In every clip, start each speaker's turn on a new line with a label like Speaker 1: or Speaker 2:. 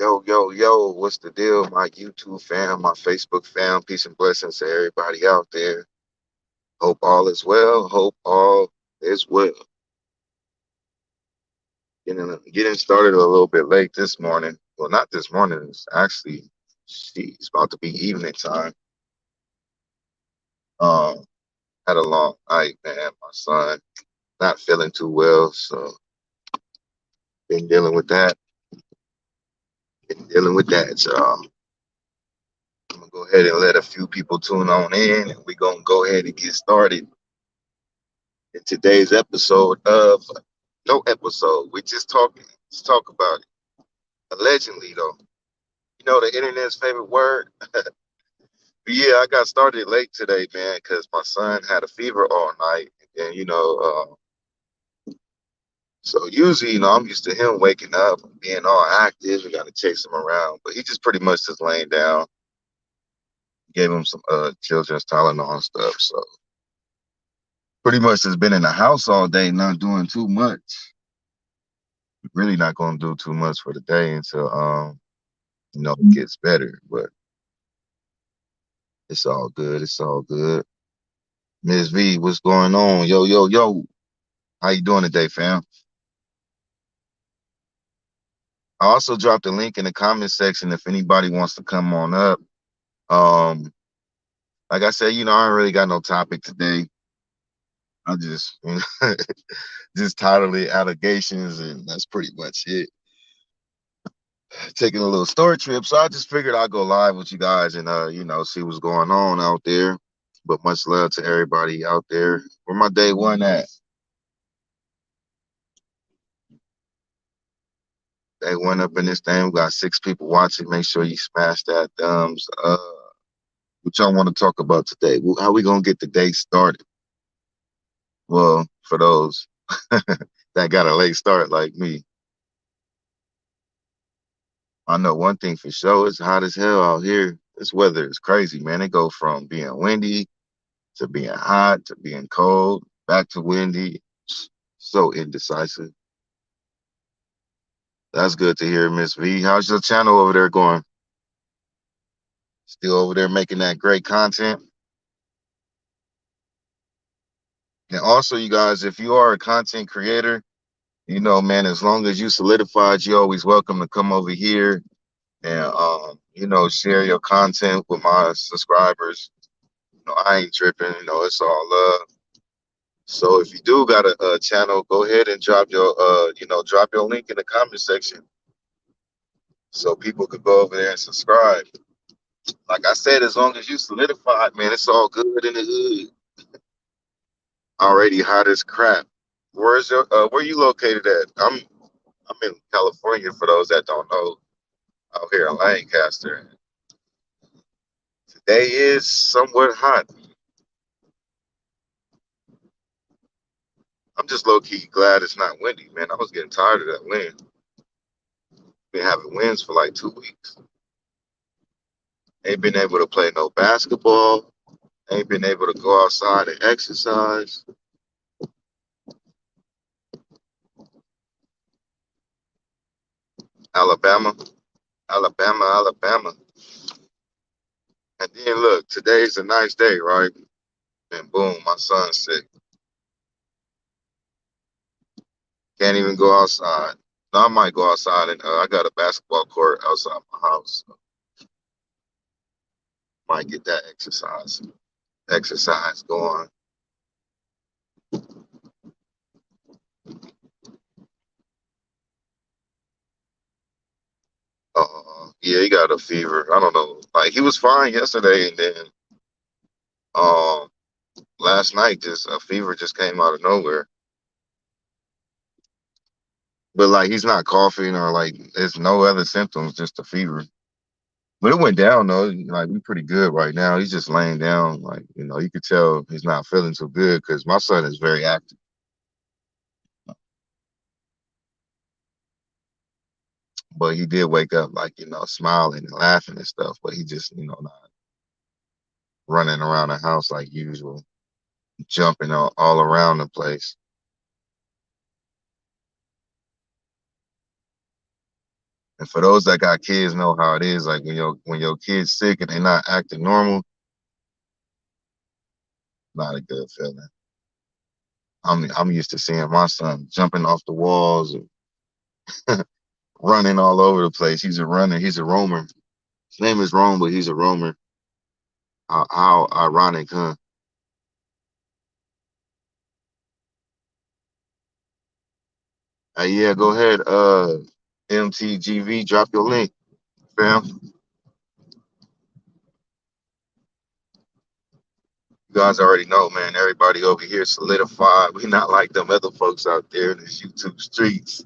Speaker 1: Yo, yo, yo, what's the deal? My YouTube fam, my Facebook fam, peace and blessings to everybody out there. Hope all is well. Hope all is well. Getting started a little bit late this morning. Well, not this morning. It's actually, it's about to be evening time. Um, had a long night, man. My son not feeling too well, so been dealing with that. Been dealing with that. So I'm gonna go ahead and let a few people tune on in, and we're gonna go ahead and get started in today's episode of no episode. We just talking. Let's talk about it. Allegedly, though, the internet's favorite word. But yeah, I got started late today, man, because my son had a fever all night, and so usually, I'm used to him waking up and being all active. We got to chase him around, but he just pretty much just laying down. Gave him some children's Tylenol and stuff. So pretty much just been in the house all day, not doing too much. Really not going to do too much for the day until it gets better. But it's all good. It's all good. Ms. V, what's going on? Yo, yo, yo. How you doing today, fam? I also dropped a link in the comment section if anybody wants to come on up. Um, like I said, I don't really got no topic today. I just just titled it allegations, and that's pretty much it. Taking a little story trip, so I just figured I'd go live with you guys and see what's going on out there. But much love to everybody out there. Where my day one at? Day one up in this thing. We got 6 people watching. Make sure you smash that thumbs up. What y'all want to talk about today? How we gonna get the day started? Well, for those that got a late start like me, I know one thing for sure. It's hot as hell out here. This weather is crazy, man. It go from being windy to being hot to being cold, back to windy. So indecisive. That's good to hear, Miss V. How's your channel over there going? Still over there making that great content? And also, you guys, if you are a content creator, man, as long as you solidified, you're always welcome to come over here and share your content with my subscribers. I ain't tripping. It's all love. So if you do got a channel, go ahead and drop your link in the comment section so people could go over there and subscribe. Like I said, as long as you solidified, man, it's all good in the hood. Already hot as crap. Where you located at? I'm in California for those that don't know, out here in Lancaster. Today is somewhat hot. I'm just low key glad it's not windy, man. I was getting tired of that wind. Been having winds for like 2 weeks. Ain't been able to play no basketball. Ain't been able to go outside and exercise. Alabama, Alabama, Alabama. And then look, today's a nice day, right? And boom, my son's sick. Can't even go outside. Now I might go outside and I got a basketball court outside my house. So might get that exercise going. Yeah, he got a fever. I don't know. Like he was fine yesterday, and then um last night just a fever just came out of nowhere. But like he's not coughing or like there's no other symptoms, just a fever. But it went down though. Like we pretty good right now. He's just laying down. Like you could tell he's not feeling so good because my son is very active. But he did wake up like smiling and laughing and stuff. But he just not running around the house like usual, jumping all around the place. And for those that got kids, know how it is. Like when your kid's sick and they're not acting normal, not a good feeling. I'm used to seeing my son jumping off the walls and running all over the place. He's a runner. He's a roamer. His name is Rome, but he's a roamer. How ironic, huh? Yeah, go ahead. MTGV, drop your link, fam. You guys already know, man. Everybody over here solidified. We not like them other folks out there in these YouTube streets.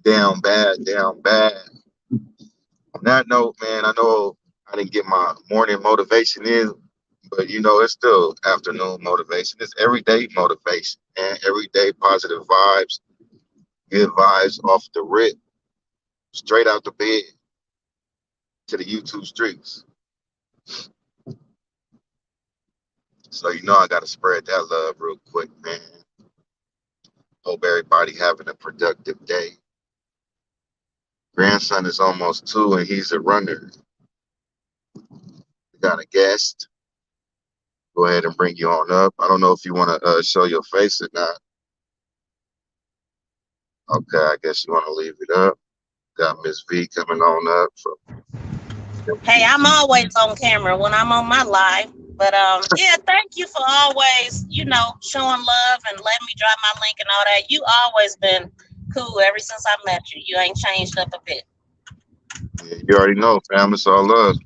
Speaker 1: Down bad, down bad. On that note, man, I know I didn't get my morning motivation in, but it's still afternoon motivation. It's everyday motivation and everyday positive vibes, good vibes off the rip, straight out the bed to the YouTube streets. So I gotta spread that love real quick, man. Hope everybody having a productive day. Grandson is almost 2 and he's a runner. We got a guest. Go ahead and bring you on up. I don't know if you want to show your face or not. Okay, I guess you want to leave it up. Got Miss V coming on up from
Speaker 2: Hey, I'm
Speaker 1: MTG.
Speaker 2: always on camera when I'm on my live. But yeah, thank you for always, showing love and letting me drop my link and all that. You always been cool ever since I met you. You ain't changed up a bit.
Speaker 1: Yeah, you already know, fam. It's all love.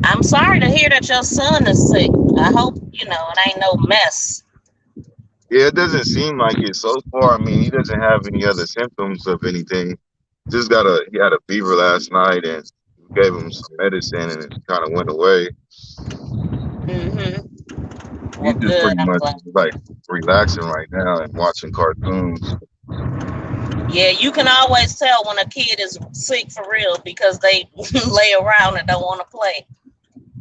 Speaker 2: I'm sorry to hear that your son is sick. I hope, it ain't no mess.
Speaker 1: Yeah, it doesn't seem like it so far. I mean, he doesn't have any other symptoms of anything. He had a fever last night and we gave him some medicine and it kind of went away.
Speaker 2: Mm-hmm. Well,
Speaker 1: He's just
Speaker 2: good.
Speaker 1: pretty
Speaker 2: I'm
Speaker 1: much
Speaker 2: glad.
Speaker 1: like relaxing right now and watching cartoons.
Speaker 2: Yeah, you can always tell when a kid is sick for real because they lay around and don't want to play.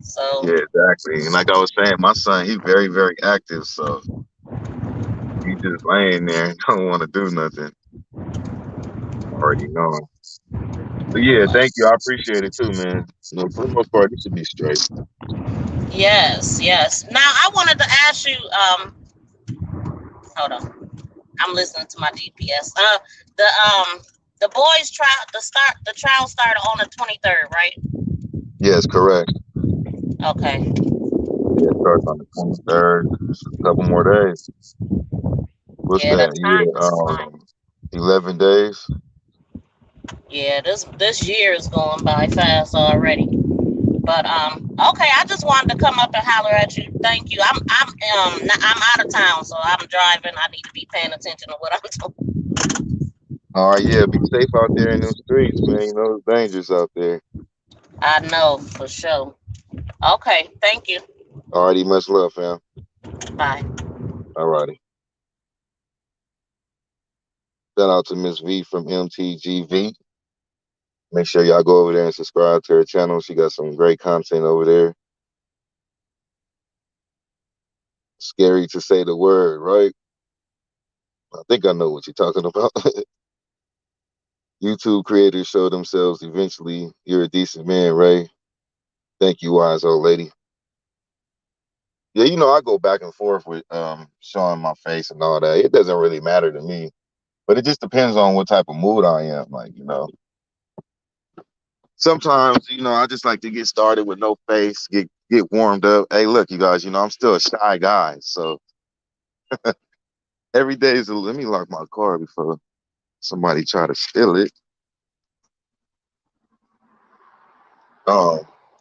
Speaker 2: So,
Speaker 1: Yeah, exactly. And like I was saying, my son, he's very, very active, so he's just laying there and don't want to do nothing. Already know. But yeah, thank you. I appreciate it too, man. For the most part, this should be straight.
Speaker 2: yes, yes. Now, I wanted to ask you, hold on. I'm listening to my GPS. The the boys trial the trial started on the 23rd, right?
Speaker 1: Yes, correct.
Speaker 2: Okay.
Speaker 1: Yeah, it starts on the 23rd. Just a couple more days. What's
Speaker 2: Yeah, the
Speaker 1: that?
Speaker 2: time
Speaker 1: Yeah,
Speaker 2: is flying.
Speaker 1: 11 days.
Speaker 2: Yeah, this year is going by fast already. But okay, I just wanted to come up and holler at you. Thank you. I'm out of town, so I'm driving. I need to be paying attention to what I'm doing.
Speaker 1: All right, yeah, be safe out there in them streets, man. It's dangerous out there.
Speaker 2: I know for sure. Okay, thank you.
Speaker 1: Alrighty, much love, fam.
Speaker 2: Bye.
Speaker 1: Alrighty. Shout out to Miss V from MTGV. Make sure y'all go over there and subscribe to her channel. She got some great content over there. Scary to say the word, right? I think I know what you're talking about. YouTube creators show themselves eventually. You're a decent man, Ray. Thank you, wise old lady. Yeah, I go back and forth with showing my face and all that. It doesn't really matter to me, but it just depends on what type of mood I am. Like, sometimes, I just like to get started with no face, get warmed up. Hey, look, you guys, I'm still a shy guy, so every day is let me lock my car before somebody try to steal it. Um,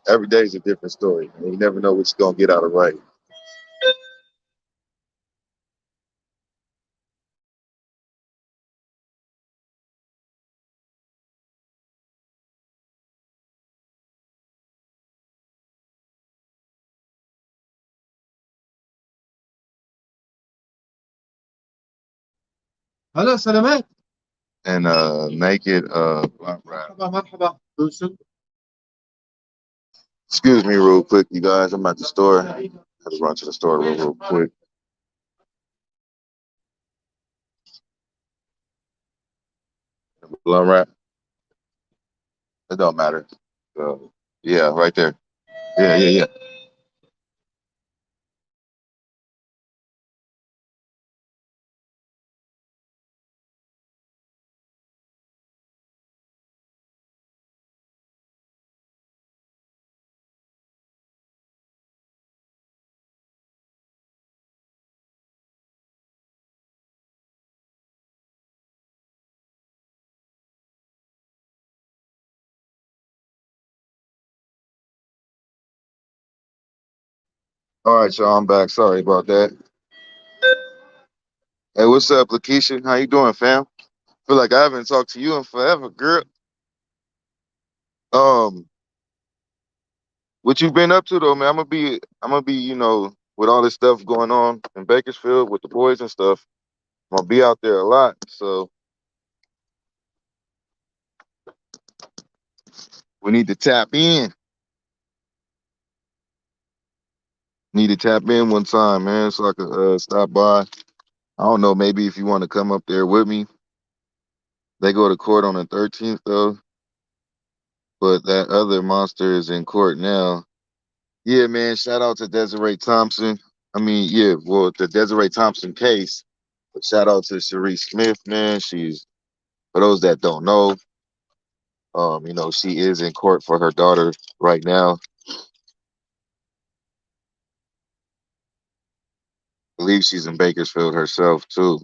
Speaker 1: every day is a different story. Man. You never know what you're gonna get out of right. هلا سلامات. And naked مرحبا مرحبا. Excuse me real quick, you guys. I'm at the store. I had to run to the store real quick. Blunt wrap. It don't matter. So yeah, right there. Yeah, yeah, yeah. All right, y'all. I'm back. Sorry about that. Hey, what's up, Lakeisha? How you doing, fam? Feel like I haven't talked to you in forever, girl. Um, what you been up to though, man? I'm gonna be, with all this stuff going on in Bakersfield with the boys and stuff. I'm gonna be out there a lot, so we need to tap in. Need to tap in one time, man, so I could stop by. I don't know, maybe if you want to come up there with me. They go to court on the 13th though, but that other monster is in court now. Yeah, man. Shout out to Desiree Thompson. I mean, yeah, well, the Desiree Thompson case. But shout out to Sharice Smith, man. She's for those that don't know, she is in court for her daughter right now. I believe she's in Bakersfield herself too.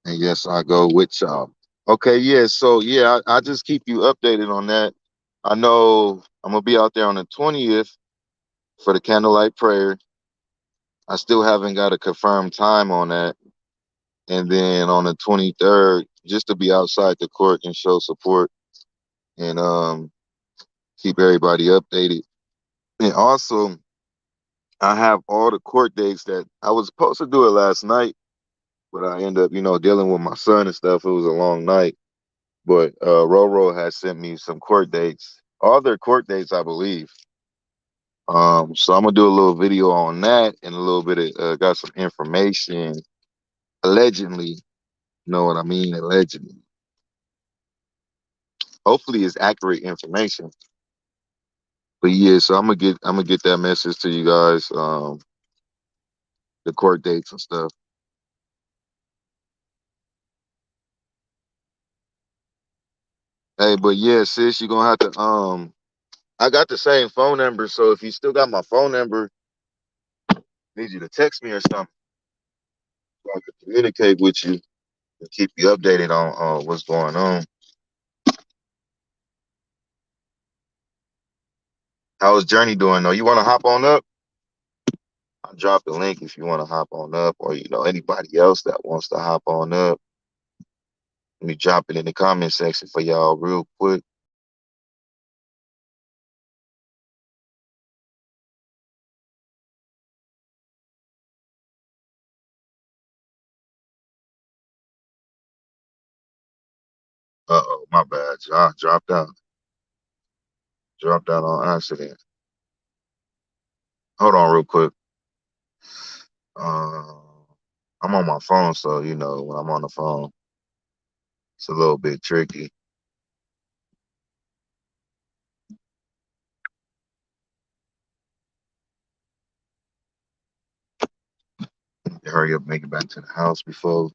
Speaker 1: And yes, I go with y'all. Okay, yeah. So yeah, I just keep you updated on that. I know I'm gonna be out there on the 20th for the candlelight prayer. I still haven't got a confirmed time on that. And then on the 23rd, just to be outside the court and show support and keep everybody updated. And also, I have all the court dates that I was supposed to do it last night, but I end up, dealing with my son and stuff. It was a long night. But Roro has sent me some court dates, all their court dates, I believe. So I'm gonna do a little video on that and a little bit of got some information. Allegedly, know what I mean? Allegedly. Hopefully, it's accurate information. But yeah, so I'm gonna get that message to you guys, the court dates and stuff. Hey, but yeah, sis, you're gonna have to I got the same phone number, so if you still got my phone number, I need you to text me or something so I can communicate with you and keep you updated on what's going on. How's Journey doing though? You wanna hop on up? I'll drop the link if you wanna hop on up, or anybody else that wants to hop on up. Let me drop it in the comment section for y'all real quick. Uh-oh, my bad. Dropped out. Dropped out on accident. Hold on real quick. Uh, I'm on my phone, so when I'm on the phone, it's a little bit tricky. Hurry up, make it back to the house before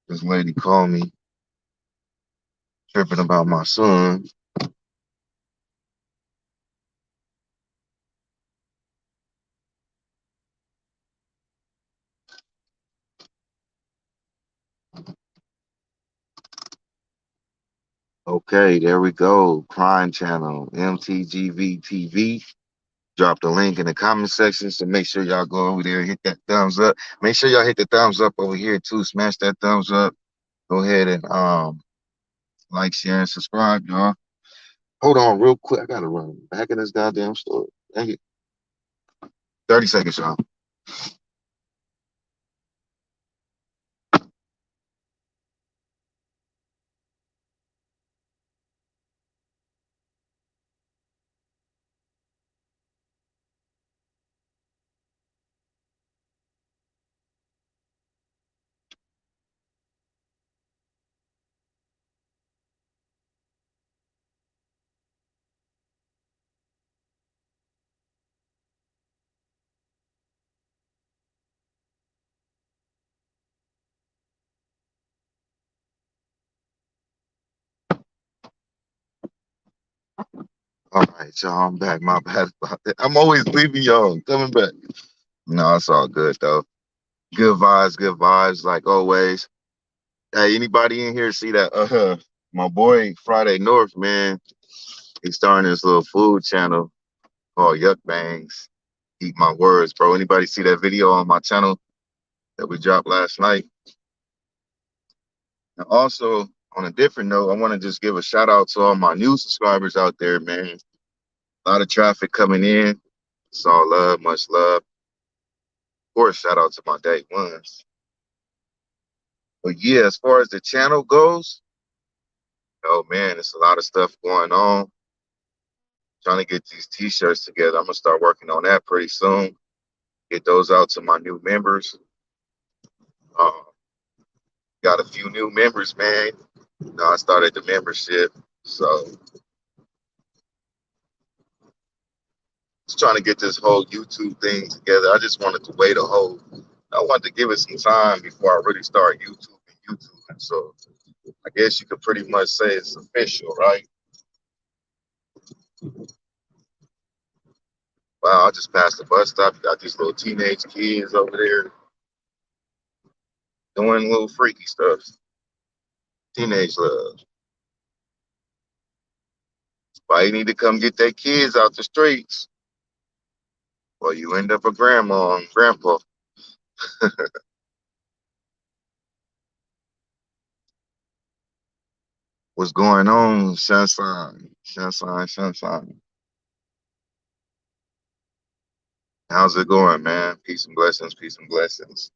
Speaker 1: this lady called me tripping about my son. Okay, there we go. Crime Channel, MTGV TV. Drop the link in the comment section, so make sure y'all go over there, hit that thumbs up. Make sure y'all hit the thumbs up over here too. Smash that thumbs up. Go ahead and like, share, and subscribe, y'all. Hold on real quick. I gotta run back in this goddamn store. Dang it. 30 seconds, y'all. right, y'all. I'm back. My bad about that. I'm always leaving y'all. I'm coming back. No, it's all good though. Good vibes, like always. Hey, anybody in here see that? My boy Friday North, man. He's starting this little food channel called Yuck Bangs. Eat my words, bro. Anybody see that video on my channel that we dropped last night? And also, on a different note, I want to just give a shout out to all my new subscribers out there, man. A lot of traffic coming in. It's all love, much love. Of course, shout out to my day ones. But yeah, as far as the channel goes, oh man, it's a lot of stuff going on. Trying to get these t-shirts together. I'm gonna start working on that pretty soon. Get those out to my new members. Uh, got a few new members, man. I started the membership, so just trying to get this whole YouTube thing together. I just wanted to wait a whole. I wanted to give it some time before I really start YouTube. So I guess you could pretty much say it's official, right? Wow, I just passed the bus stop. You got these little teenage kids over there doing little freaky stuff. Teenage love. Why you need to come get their kids out the streets? Well, you end up a grandma and grandpa. What's going on, sunshine? Sunshine. How's it going, man? Peace and blessings, peace and blessings.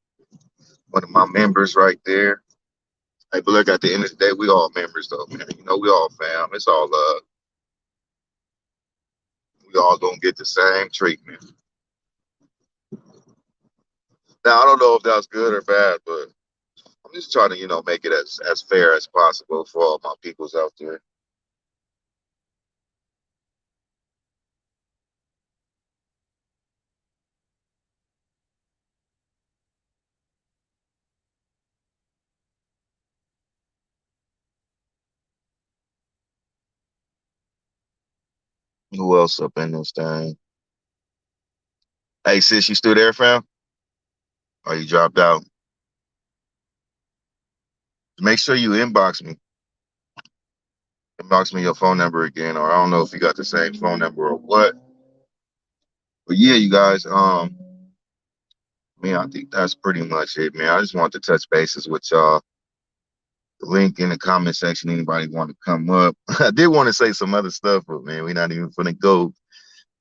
Speaker 1: One of my members right there. Hey, but look, at the end of the day, we all members, though, man. You know, we all fam. It's all love. We all gonna get the same treatment. Now, I don't know if that's good or bad, but I'm just trying to, make it as fair as possible for all my peoples out there. Who else up in this thing? Hey, sis, you still there, fam? Or you dropped out? Make sure you inbox me. Inbox me your phone number again, or I don't know if you got the same phone number or what. But yeah, you guys, man, I think that's pretty much it, man. I just want to touch bases with y'all. The link in the comment section. Anybody want to come up? I did want to say some other stuff, but man, we're not even gonna go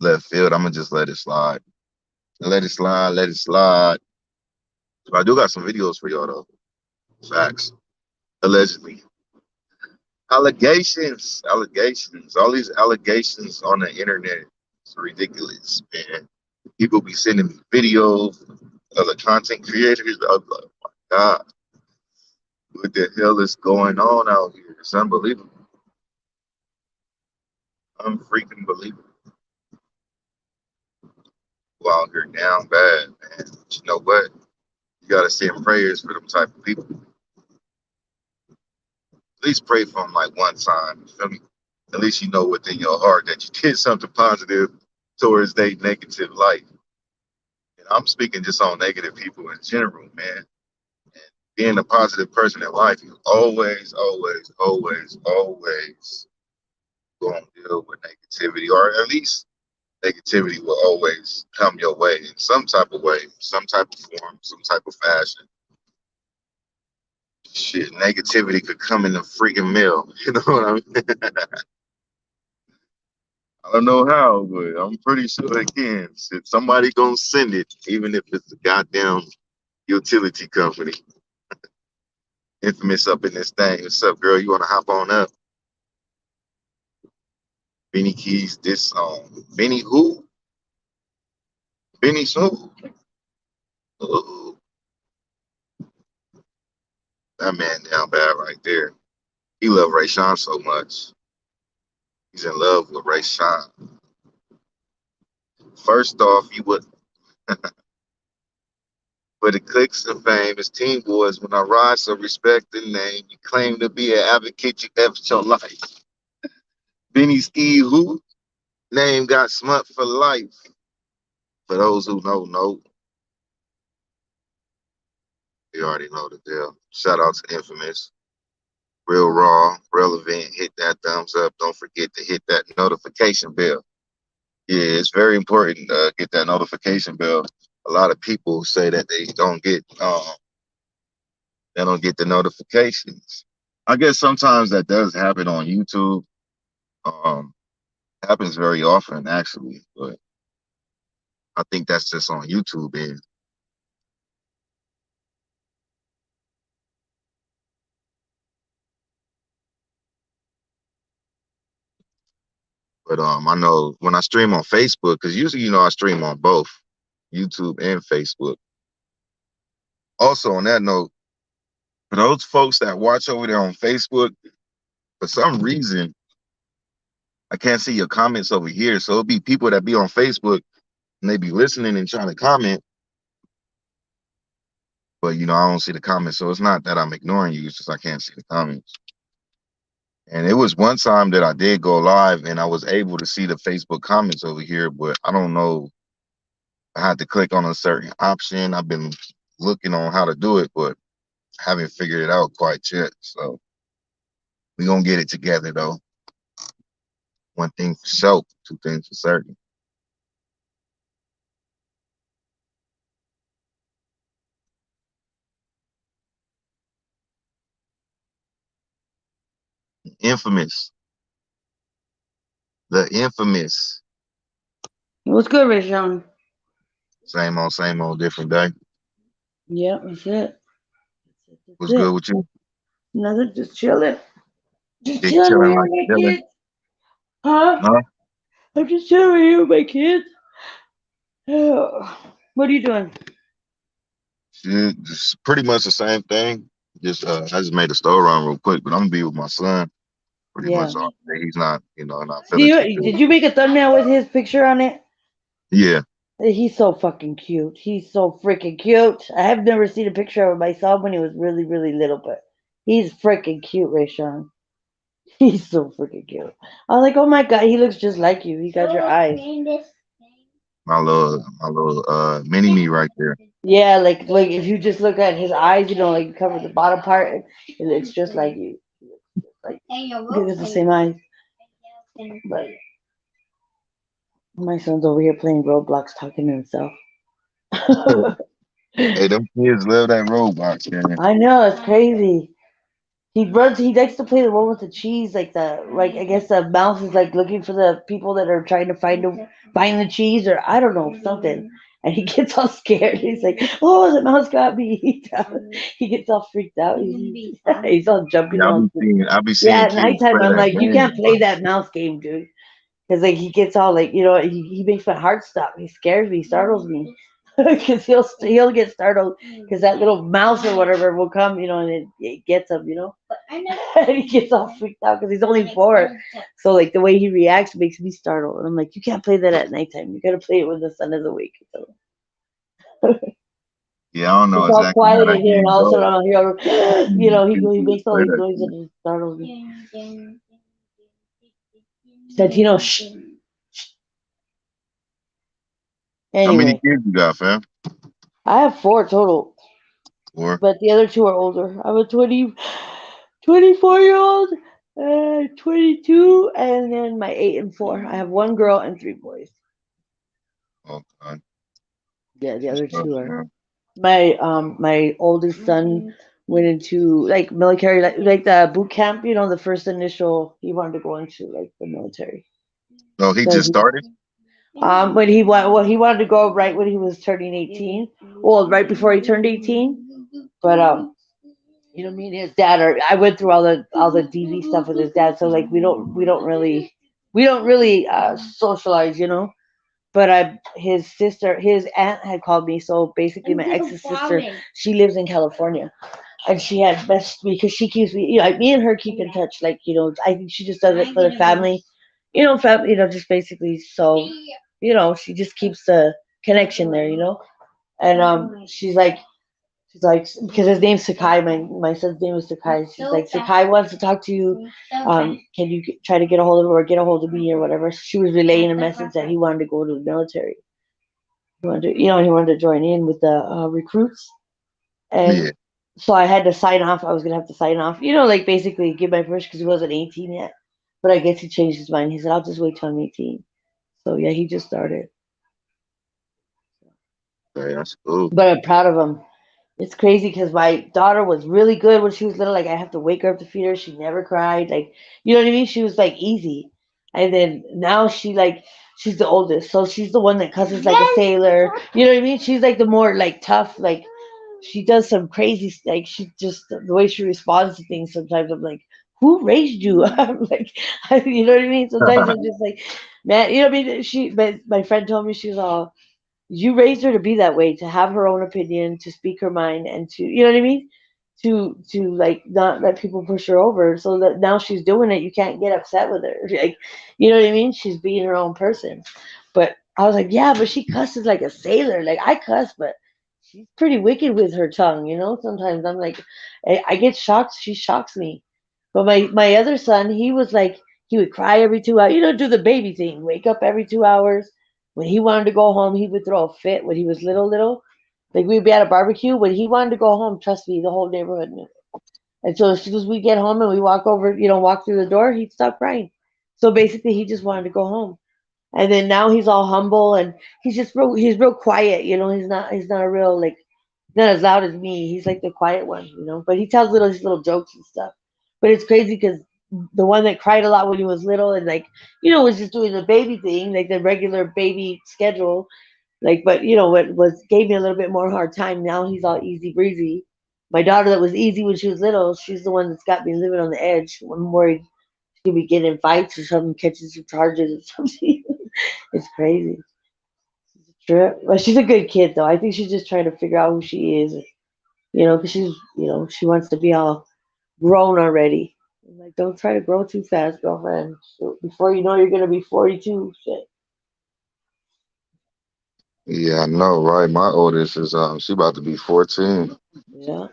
Speaker 1: left field. I'm gonna just let it slide. Let it slide. Let it slide. But I do got some videos for y'all though. Facts. Allegedly. Allegations. All these allegations on the internet. It's ridiculous, man. People be sending me videos of the content creators. I'm like, oh my God, what the hell is going on out here? It's unbelievable. Unfreaking believable. People out here down bad, man. But you know what? You gotta send prayers for them type of people. At least pray for them like one time. You feel me? At least you know within your heart that you did something positive towards their negative life. And I'm speaking just on negative people in general, man. And being a positive person in life, you always going to deal with negativity, or at least negativity will always come your way in some type of way, some type of form, some type of fashion. Shit, negativity could come in a freaking mail. You know what I mean? I don't know how, but I'm pretty sure it can. Shit, somebody gonna send it, even if it's a goddamn utility company. Infamous up in this thing. What's up, girl? You wanna hop on up? Benny Keys, this song. Benny who? Benny who? Ooh, that man down bad right there. He loved Rashaan so much. He's in love with Rashaan. First off, he would for the clicks and fame as teen boys when I rise, so respect the name. You claim to be an advocate, you effed your life. Benny's E who? Name got smut for life. For those who know, you already know the deal. Shout out to Infamous. Real raw, relevant. Hit that thumbs up. Don't forget to hit that notification bell. Yeah, it's very important to get that notification bell. A lot of people say that they don't get the notifications. I guess sometimes that does happen on YouTube. Um, happens very often actually, but I think that's just on YouTube. And but I know when I stream on Facebook, because usually I stream on both YouTube and Facebook. Also, on that note, for those folks that watch over there on Facebook, for some reason I can't see your comments over here. So it'll be people that be on Facebook and they be listening and trying to comment, but I don't see the comments. So it's not that I'm ignoring you, it's just I can't see the comments. And it was one time that I did go live and I was able to see the Facebook comments over here, but I don't know. I had to click on a certain option. I've been looking on how to do it, but haven't figured it out quite yet. So we gonna get it together though. One thing for sure, two things for certain. Infamous, the infamous.
Speaker 3: What's good, Rashaan?
Speaker 1: Same old, different day.
Speaker 3: Yeah, that's it.
Speaker 1: What's
Speaker 3: That's
Speaker 1: good
Speaker 3: it.
Speaker 1: with you?
Speaker 3: Nothing, just chilling. Just
Speaker 1: Big
Speaker 3: chilling
Speaker 1: chilling
Speaker 3: here
Speaker 1: like
Speaker 3: with my
Speaker 1: chilling.
Speaker 3: kids. Huh?
Speaker 1: Huh?
Speaker 3: I'm just chilling here with my kids. What are you doing?
Speaker 1: Shit, just pretty much the same thing. Just I just made a store run real quick, but I'm gonna be with my son pretty much
Speaker 3: Yeah.
Speaker 1: all day. He's not, not
Speaker 3: Do
Speaker 1: feeling too
Speaker 3: you
Speaker 1: good.
Speaker 3: did you make a thumbnail with his picture on it?
Speaker 1: Yeah.
Speaker 3: He's so fucking cute. He's so freaking cute. I have never seen a picture of myself when he was really, really little, but he's freaking cute, Rashaan. He's so freaking cute. I was like, oh my god, he looks just like you. He got your eyes.
Speaker 1: My little mini me right there.
Speaker 3: Yeah, like if you just look at his eyes, like you cover the bottom part, it's just like you. Like because it's the same eyes. But my son's over here playing Roblox, talking to himself.
Speaker 1: Hey, them kids love that Roblox, man.
Speaker 3: I know it's crazy. He runs. He likes to play the one with the cheese, like I guess the mouse is like looking for the people that are trying to find the cheese, or I don't know something. And he gets all scared. He's like, "Oh, the mouse got me!" He gets all freaked out. He's all jumping
Speaker 1: Yeah,
Speaker 3: all.
Speaker 1: I be
Speaker 3: Yeah,
Speaker 1: seeing
Speaker 3: at
Speaker 1: kids
Speaker 3: nighttime,
Speaker 1: play
Speaker 3: I'm
Speaker 1: that
Speaker 3: like, "You
Speaker 1: game,
Speaker 3: can't play
Speaker 1: bro.
Speaker 3: that mouse game, dude." Because like he gets all like he makes my heart stop. He scares me, he startles me, because he'll get startled because that little mouse or whatever will come, and it gets him, and he gets all freaked out because he's only 4. So like the way he reacts makes me startled, and I'm like, you can't play that at nighttime. You gotta play it when the sun is awake. So
Speaker 1: Yeah, I don't know
Speaker 3: it's all
Speaker 1: exactly how
Speaker 3: quiet
Speaker 1: that
Speaker 3: in here, and
Speaker 1: game
Speaker 3: all of a
Speaker 1: goes.
Speaker 3: sudden I'll hear, he makes all
Speaker 1: Play
Speaker 3: these
Speaker 1: that
Speaker 3: noises
Speaker 1: shit.
Speaker 3: and it startles me. Santino, shh.
Speaker 1: How many
Speaker 3: Anyway,
Speaker 1: kids you got, fam?
Speaker 3: I have 4 total.
Speaker 1: Four.
Speaker 3: But the other 2 are older. I'm a 24-year-old, 22, and then my 8 and 4. I have 1 girl and 3 boys.
Speaker 1: Okay.
Speaker 3: Yeah, the
Speaker 1: What's
Speaker 3: other
Speaker 1: up,
Speaker 3: 2 are
Speaker 1: man?
Speaker 3: my oldest son went into like military, like the boot camp. The first initial he wanted to go into like the military.
Speaker 1: No, he
Speaker 3: So
Speaker 1: just started.
Speaker 3: when he wanted to go right when he was turning 18. Well, right before he turned 18. But me and his dad are. I went through all the DV stuff with his dad, so like we don't really socialize, But his aunt had called me. So basically, my ex's sister, she lives in California, and she had messaged me because she keeps me, like me and her keep in touch. Like I think she just does it for the family, family, just basically. So she just keeps the connection there, And she's like, She's like, because his name's Sakai, my son's name is Sakai. She's like, Sakai wants to talk to you. Can you try to get a hold of her or get a hold of me or whatever? So she was relaying a message that he wanted to go to the military. He wanted to, he wanted to join in with the recruits. And
Speaker 1: Yeah.
Speaker 3: so I had to sign off. I was gonna have to sign off, like basically give my permission because he wasn't 18 yet. But I guess he changed his mind. He said, "I'll just wait till I'm 18." So yeah, he just started.
Speaker 1: Okay, that's cool.
Speaker 3: But I'm proud of him. It's crazy because my daughter was really good when she was little. Like I have to wake her up to feed her. She never cried. Like you know what I mean? She was like easy. And then now she's the oldest, so she's the one that cusses like a sailor. You know what I mean? She's like the more like tough. Like she does some crazy like she just the way she responds to things. Sometimes I'm like, who raised you? I'm like, you know what I mean? Sometimes I'm just like, man, you know what I mean? My friend told me she's all you raised her to be that way, to have her own opinion, to speak her mind, and to you know what I mean, to like not let people push her over. So that now she's doing it, you can't get upset with her. Like, you know what I mean? She's being her own person. But I was like, yeah, but she cusses like a sailor. Like I cuss, but she's pretty wicked with her tongue. Sometimes I'm like, I get shocked. She shocks me. But my other son, he was like, he would cry every 2 hours. Do the baby thing, wake up every 2 hours. When he wanted to go home, he would throw a fit when he was little, little. Like we'd be at a barbecue. When he wanted to go home, trust me, the whole neighborhood knew. And so as soon as we get home and we walk over, walk through the door, he'd stop crying. So basically, he just wanted to go home. And then now he's all humble and he's real quiet. He's not a real like not as loud as me. He's like the quiet one. But he tells his little jokes and stuff. But it's crazy because the one that cried a lot when he was little and like was just doing the baby thing, like the regular baby schedule. Like, but what was gave me a little bit more hard time. Now he's all easy breezy. My daughter that was easy when she was little, she's the one that's got me living on the edge. I'm worried she'll be getting in fights or something, catching some charges or something. It's crazy. It's a trip. But she's a good kid though. I think she's just trying to figure out who she is. Because she wants to be all grown already. I'm like, don't try to grow too fast, girlfriend. So before you know, you're gonna be 42. Shit.
Speaker 1: Yeah, I know, right? My oldest is she about to be 14.
Speaker 3: Yeah.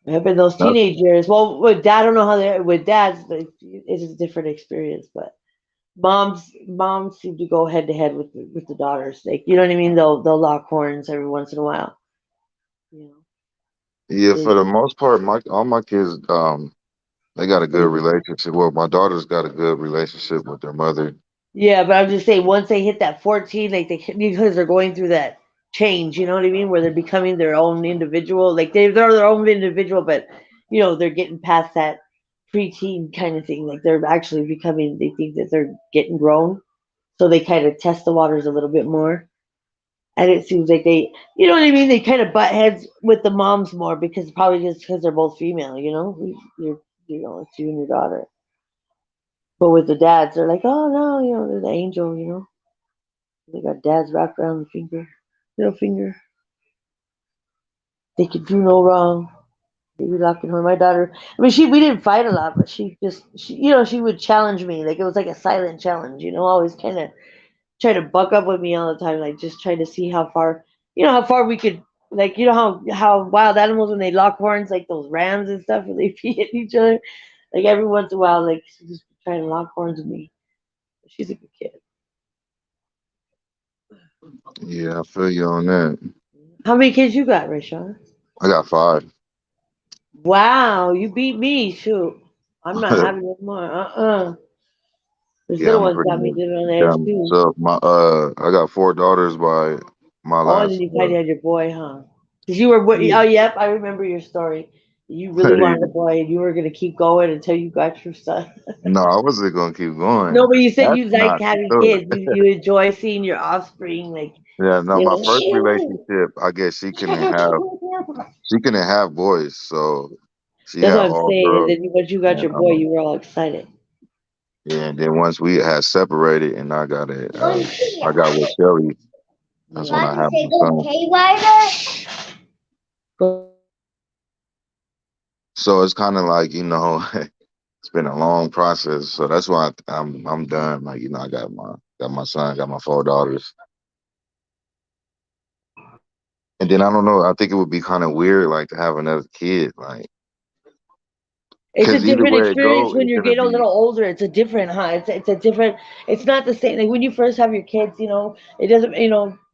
Speaker 3: I've been those
Speaker 1: That's,
Speaker 3: teenage years. Well, with dad, I don't know how they with dads. It's a different experience, but moms seem to go head to head with the daughters. Like you know what I mean? They'll lock horns every once in a while. You know,
Speaker 1: yeah,
Speaker 3: they
Speaker 1: for the most part, my all my kids they got a good
Speaker 3: they
Speaker 1: relationship. Well, my daughter's got a good relationship with their mother.
Speaker 3: Yeah, but I'm just saying, once they hit that 14, like because they're going through that change, you know what I mean, where they're becoming their own individual. Like they're their own individual, but they're getting past that preteen kind of thing. Like they're actually becoming. They think that they're getting grown, so they kind of test the waters a little bit more. And it seems like you know what I mean. They kind of butt heads with the moms more because probably just because they're both female. It's you and your daughter. But with the dads, they're like, oh no, they're the angel. They got dads wrapped around the finger, little finger. They could do no wrong. They be locking her. My daughter. I mean, we didn't fight a lot, but she would challenge me. Like it was like a silent challenge. Always kind of try to buck up with me all the time. Like just try to see how far we could. Like how wild animals when they lock horns, like those rams and stuff, when they pee at each other. Like every once in a while, like she just trying to lock horns with me. She's a good kid.
Speaker 1: Yeah, I feel you on that.
Speaker 3: How many kids you got, Rashaan?
Speaker 1: I got five.
Speaker 3: Wow, you beat me. Shoot. I'm not having this more. This
Speaker 1: Yeah,
Speaker 3: little
Speaker 1: I'm
Speaker 3: one's
Speaker 1: pretty
Speaker 3: got me
Speaker 1: much
Speaker 3: living on the edge
Speaker 1: down
Speaker 3: too.
Speaker 1: myself. I got four daughters by my
Speaker 3: Oh, and then
Speaker 1: last.
Speaker 3: you finally had your boy, huh? Because you were, oh, yep, I remember your story. You really wanted a boy and you were going to keep going until you got your son.
Speaker 1: No, I wasn't gonna keep
Speaker 3: No,
Speaker 1: going.
Speaker 3: but you said
Speaker 1: That's
Speaker 3: you liked
Speaker 1: not the
Speaker 3: having kids.
Speaker 1: story.
Speaker 3: You enjoy seeing your offspring. Like,
Speaker 1: Yeah, no,
Speaker 3: you
Speaker 1: my
Speaker 3: know.
Speaker 1: first relationship, I guess she couldn't have boys, so she
Speaker 3: That's
Speaker 1: had
Speaker 3: what I'm
Speaker 1: all
Speaker 3: saying. And
Speaker 1: girls.
Speaker 3: then once you got
Speaker 1: And
Speaker 3: your boy, you were all excited.
Speaker 1: yeah, and then once we had separated, and I got with Shelly. That's when
Speaker 3: Yeah.
Speaker 1: I had my son. So it's kind of like it's been a long process. So that's why I'm done. Like I got my son, got my four daughters. And then I don't know. I think it would be kind of weird, like to have another kid, like
Speaker 3: It's a
Speaker 1: because either
Speaker 3: different
Speaker 1: way it
Speaker 3: experience
Speaker 1: go,
Speaker 3: when
Speaker 1: it's
Speaker 3: you
Speaker 1: gonna
Speaker 3: get a
Speaker 1: be.
Speaker 3: little older. It's a different, huh? It's a different. It's not the same. Like when you first have your kids, it doesn't.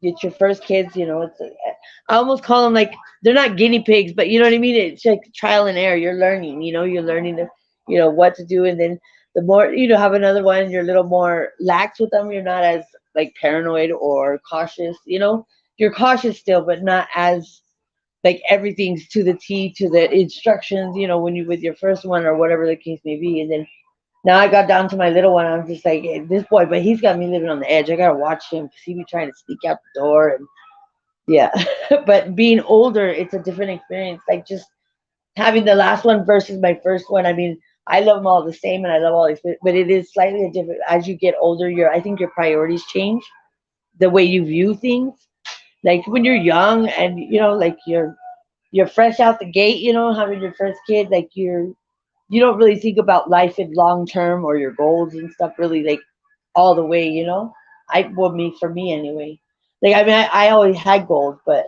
Speaker 3: It's your first kids. I almost call them like they're not guinea pigs, but you know what I mean. It's like trial and error. You're learning. You're learning what to do, and then the more have another one, you're a little more lax with them. You're not as like paranoid or cautious. You're cautious still, but not as like everything's to the T to the instructions, when you with your first one or whatever the case may be. And then now I got down to my little one. I'm just like, hey, this boy, but he's got me living on the edge. I gotta watch him because he be trying to sneak out the door and yeah. But being older, it's a different experience. Like just having the last one versus my first one. I mean, I love them all the same and I love all these, but it is slightly a different as you get older. I think your priorities change, the way you view things. Like when you're young and like you're fresh out the gate, having your first kid, like you don't really think about life in long term or your goals and stuff really like all the way. For me anyway. Like I mean, I always had goals, but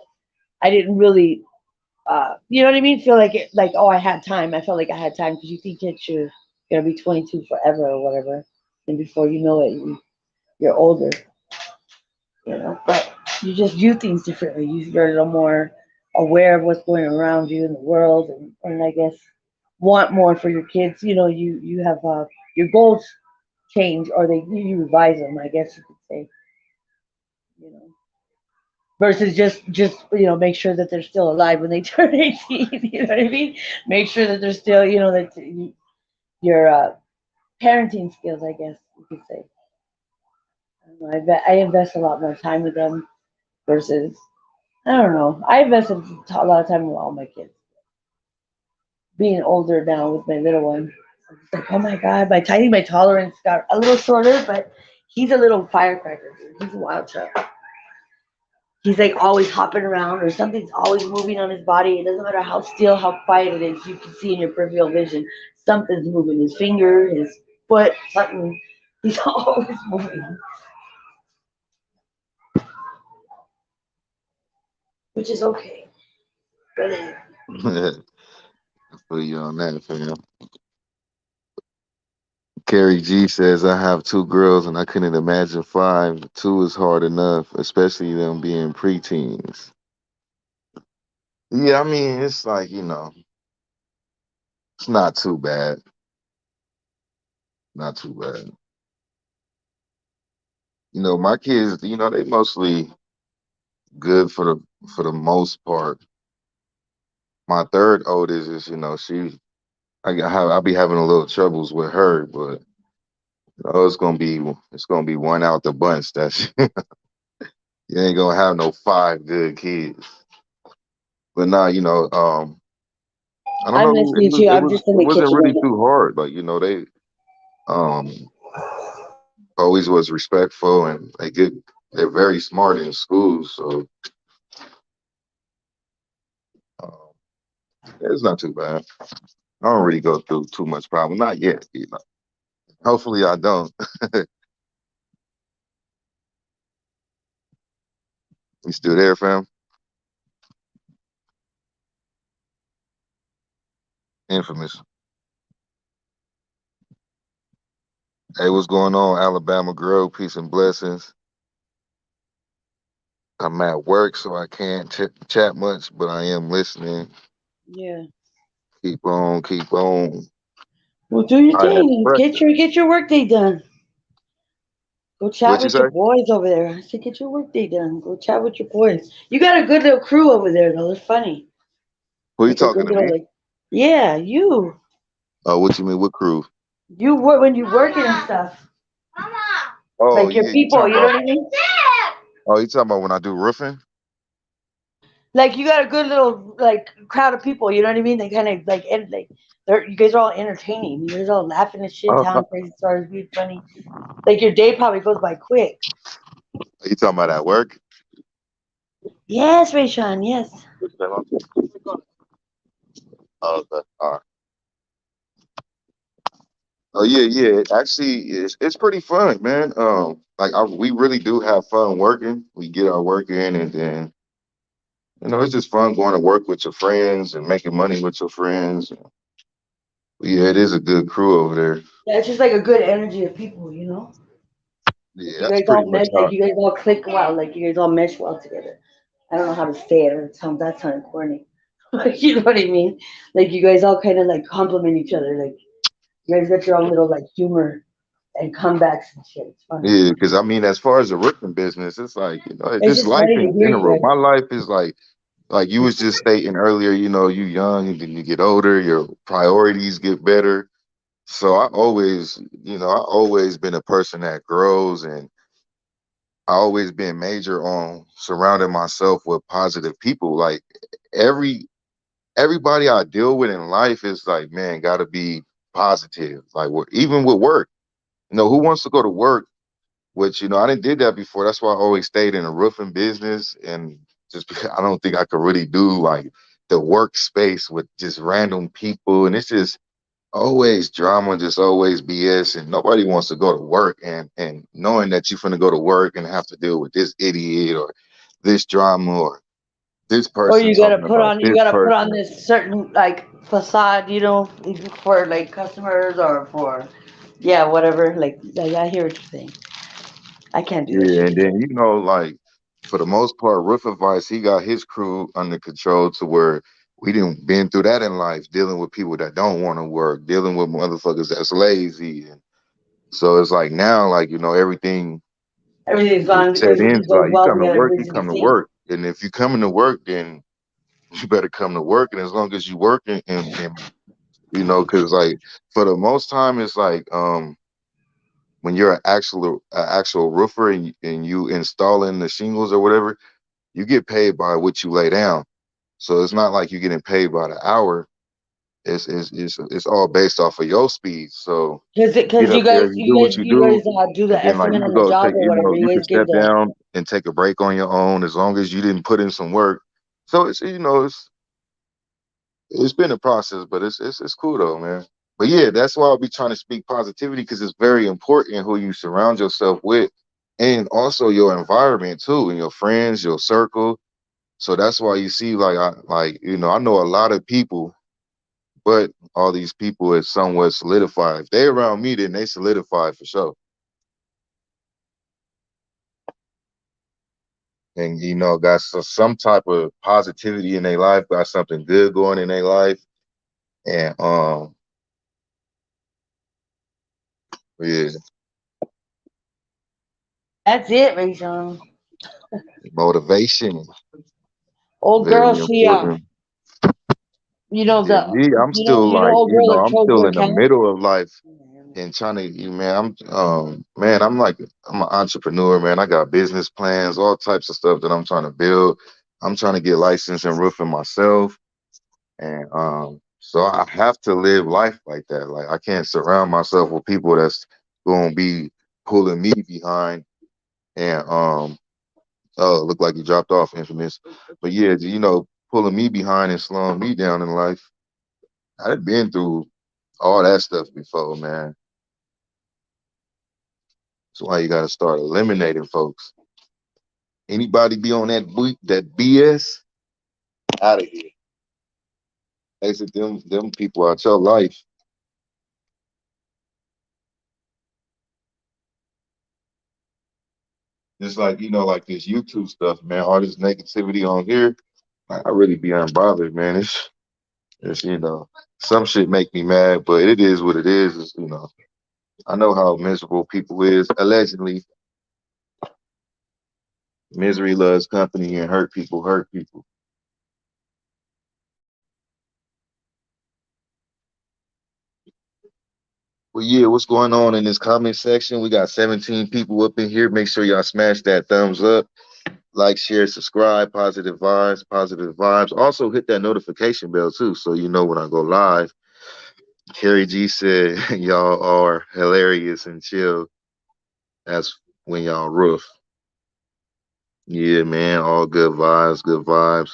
Speaker 3: I didn't really, you know what I mean? Feel like like oh, I had time. I felt like I had time because you think that you're gonna be 22 forever or whatever, and before you know it, you're older. But you just view things differently. You're a little more aware of what's going around you in the world, and I guess want more for your kids. You have your goals change, or you revise them. I guess you could say, you know, versus just make sure that they're still alive when they turn 18. You know what I mean? Make sure that they're still that your parenting skills. I guess you could say. I don't know. I invest a lot more time with them versus I don't know. I invested a lot of time with all my kids. Being older now with my little one, I'm just like, oh my god, I think my tolerance got a little shorter, but he's a little firecracker, dude. He's a wild child. He's like always hopping around, or something's always moving on his body. It doesn't matter how still, how quiet it is. You can see in your peripheral vision something's moving. His finger, his foot, something. He's always moving, which is okay. But
Speaker 1: I feel you on that, fam. Carrie G says, I have two girls and I couldn't imagine five. Two is hard enough, especially them being preteens. Yeah, I mean, it's like, it's not too bad. Not too bad. My kids, they mostly good for the most part. My third oldest is, I'll be having a little troubles with her, but it's gonna be one out the bunch. That's you ain't gonna have no five good kids. But nah, I don't
Speaker 3: I
Speaker 1: know.
Speaker 3: miss
Speaker 1: It
Speaker 3: you
Speaker 1: was
Speaker 3: too.
Speaker 1: it
Speaker 3: I'm
Speaker 1: was
Speaker 3: just in
Speaker 1: it
Speaker 3: the
Speaker 1: wasn't
Speaker 3: kitchen
Speaker 1: really
Speaker 3: right
Speaker 1: too hard. Like they um always was respectful and they're very smart in school. So um, it's not too bad. I don't really go through too much problem. Not yet. Hopefully I don't. You still there, fam? Infamous. Hey, what's going on, Alabama girl? Peace and blessings. I'm at work, so I can't chat much, but I am listening.
Speaker 3: now. Yeah.
Speaker 1: Keep on, keep on.
Speaker 3: Well, do your
Speaker 1: I had
Speaker 3: thing.
Speaker 1: pressure.
Speaker 3: Get your work day done. Go chat
Speaker 1: What you
Speaker 3: with your
Speaker 1: say?
Speaker 3: boys over there. I said, get your work day done. Go chat with your boys. You got a good little crew over there, though. They're funny.
Speaker 1: Who you
Speaker 3: Like a
Speaker 1: talking
Speaker 3: good
Speaker 1: to
Speaker 3: little
Speaker 1: me?
Speaker 3: like. Yeah, you.
Speaker 1: Oh, what you mean? What crew?
Speaker 3: You work when you working and stuff.
Speaker 1: Oh
Speaker 3: Like your
Speaker 1: yeah, you
Speaker 3: people.
Speaker 1: talking
Speaker 3: You know
Speaker 1: about?
Speaker 3: what I mean?
Speaker 1: Oh, you talking about when I do roofing?
Speaker 3: Like you got a good little like crowd of people. You know what I mean? They kind of like you guys are all entertaining. You guys are all laughing at shit,
Speaker 1: Oh,
Speaker 3: telling crazy stories, being funny. Like your day probably goes by quick.
Speaker 1: you talking about at work?
Speaker 3: Yes, Rashaan. Yes.
Speaker 1: Oh, okay. All right. Oh yeah, yeah. Actually, it's pretty fun, man. We really do have fun working. We get our work in, and then it's just fun going to work with your friends and making money with your friends. Yeah, it is a good crew over there.
Speaker 3: Yeah, it's just like a good energy of people. Like
Speaker 1: Yeah,
Speaker 3: you
Speaker 1: that's
Speaker 3: guys
Speaker 1: pretty
Speaker 3: all
Speaker 1: much
Speaker 3: mesh, like
Speaker 1: how.
Speaker 3: you guys all click well, like you guys all mesh well together. I don't know how to say it. That sounded corny. You know what I mean? Like you guys all kind of like compliment each other. Like you guys got your own little like humor and comebacks and shit. It's fun.
Speaker 1: Yeah, because I mean, as far as the roofing business, it's like
Speaker 3: It's
Speaker 1: just
Speaker 3: just
Speaker 1: life
Speaker 3: funny to
Speaker 1: in
Speaker 3: hear you
Speaker 1: general.
Speaker 3: guys.
Speaker 1: My life is like you was just stating earlier. You young, and then you get older, your priorities get better. So I always been a person that grows, and I always been major on surrounding myself with positive people. Like every everybody I deal with in life is like, man, got to be positive. Like even with work, who wants to go to work? Which I didn't did that before. That's why I always stayed in the roofing business, and just because I don't think I could really do like the workspace with just random people, and it's just always drama, just always BS, and nobody wants to go to work and knowing that you're gonna go to work and have to deal with this idiot or this drama or this
Speaker 3: Or
Speaker 1: person talking about
Speaker 3: you
Speaker 1: this
Speaker 3: gotta put on
Speaker 1: person.
Speaker 3: this certain like facade, for like customers or for yeah, whatever. Like I hear what you're saying. I can't do that
Speaker 1: Yeah,
Speaker 3: shit
Speaker 1: and then
Speaker 3: either.
Speaker 1: like for the most part, Roof Advice, he got his crew under control to where we didn't been through that in life, dealing with people that don't want to work, dealing with motherfuckers that's lazy, and so it's like now, like everything
Speaker 3: Everything's
Speaker 1: is
Speaker 3: gone.
Speaker 1: set in.
Speaker 3: Everything
Speaker 1: So
Speaker 3: goes
Speaker 1: like you
Speaker 3: well
Speaker 1: come to
Speaker 3: together.
Speaker 1: work, you
Speaker 3: Everything's
Speaker 1: come to
Speaker 3: synced.
Speaker 1: work, and if you coming to work, then you better come to work, and as long as you working, and because like for the most time, it's like when you're an actual roofer and you installing the shingles or whatever, you get paid by what you lay down. So it's not like you're getting paid by the hour. It's all based off of your speed. So you get
Speaker 3: Cause
Speaker 1: up there, you do what you
Speaker 3: you
Speaker 1: do,
Speaker 3: guys do
Speaker 1: and
Speaker 3: the
Speaker 1: then like you
Speaker 3: estimate
Speaker 1: can
Speaker 3: on the
Speaker 1: go
Speaker 3: job
Speaker 1: take,
Speaker 3: or whatever.
Speaker 1: you
Speaker 3: You
Speaker 1: can
Speaker 3: guys give
Speaker 1: step
Speaker 3: the
Speaker 1: down and take a break on your own as long as you didn't put in some work. So it's been a process, but it's cool though, man. But yeah, that's why I'll be trying to speak positivity because it's very important who you surround yourself with, and also your environment too, and your friends, your circle. So that's why you see, I know a lot of people, but all these people is somewhat solidified. If they around me, then they solidify for sure. And got some type of positivity in their life, got something good going in their life, and yeah,
Speaker 3: That's it, Rashaan.
Speaker 1: motivation
Speaker 3: Old girl,
Speaker 1: very
Speaker 3: she
Speaker 1: important. Yeah,
Speaker 3: the
Speaker 1: me, I'm still like,
Speaker 3: old girl that
Speaker 1: I'm
Speaker 3: choked
Speaker 1: still
Speaker 3: her
Speaker 1: in the
Speaker 3: cat.
Speaker 1: middle of life and trying to, man, I'm an entrepreneur, man. I got business plans, all types of stuff that I'm trying to build. I'm trying to get licensed in roofing myself, and so I have to live life like that. Like I can't surround myself with people that's going to be pulling me behind and oh, look like you dropped off, infamous. But yeah, pulling me behind and slowing me down in life. I've been through all that stuff before, man. That's why you got to start eliminating folks. Anybody be on that BS out of here. Exit them people out your life. Just like like this YouTube stuff, man. All this negativity on here, I really be unbothered, man. It's some shit make me mad, but it is what it is. I know how miserable people is. Allegedly, misery loves company and hurt people hurt people. Well, yeah, what's going on in this comment section? We got 17 people up in here. Make sure y'all smash that thumbs up, like, share, subscribe. Positive vibes, positive vibes. Also, hit that notification bell too, so you know when I go live. Carrie G said, y'all are hilarious and chill. That's when y'all roof. Yeah, man, all good vibes, good vibes.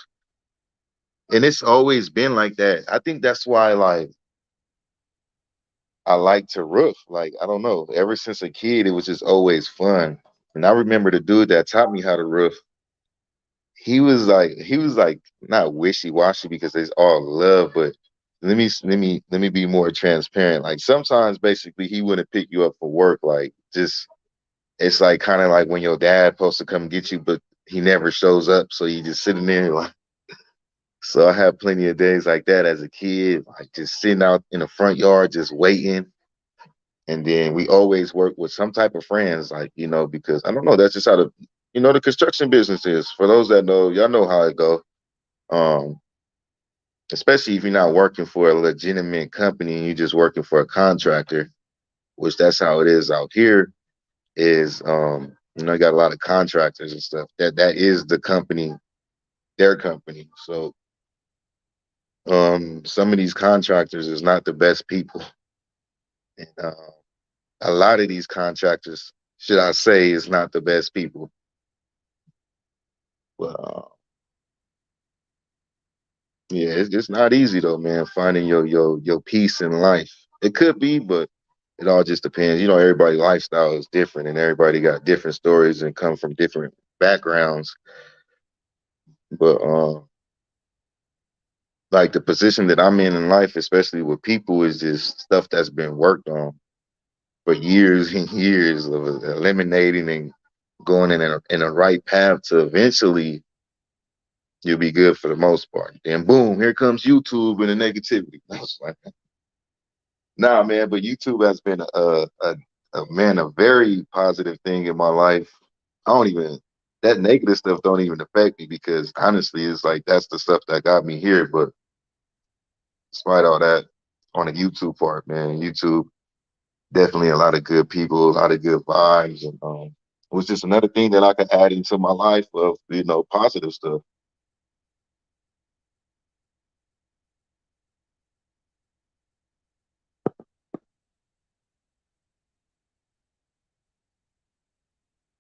Speaker 1: And it's always been like that. I think that's why, like, I like to roof. Like, I don't know. Ever since a kid, it was just always fun. And I remember the dude that taught me how to roof. he was like not wishy washy because it's all love, but let me be more transparent. Like sometimes basically he wouldn't pick you up for work, like just it's like kind of like when your dad supposed to come get you, but he never shows up, so you just sitting there like so I had plenty of days like that as a kid, like just sitting out in the front yard just waiting. And then we always work with some type of friends, like, because I don't know, that's just how the construction business is. For those that know, y'all know how it go. Um, Especially if you're not working for a legitimate company and you're just working for a contractor, which that's how it is out here, is you got a lot of contractors and stuff. That is the company, their company. So some of these contractors is not the best people. And a lot of these contractors, should I say, is not the best people. But yeah, it's not easy though, man. Finding your peace in life. It could be, but it all just depends. Everybody's lifestyle is different, and everybody got different stories and come from different backgrounds. But like the position that I'm in life, especially with people, is just stuff that's been worked on for years and years of eliminating and going in a right path to eventually you'll be good for the most part. Then boom, here comes YouTube and the negativity. I was like, nah, man, but YouTube has been a very positive thing in my life. I don't even that negative stuff don't even affect me because honestly, it's like that's the stuff that got me here. But despite all that, on the YouTube part, man, YouTube definitely a lot of good people, a lot of good vibes, and it was just another thing that I could add into my life of positive stuff.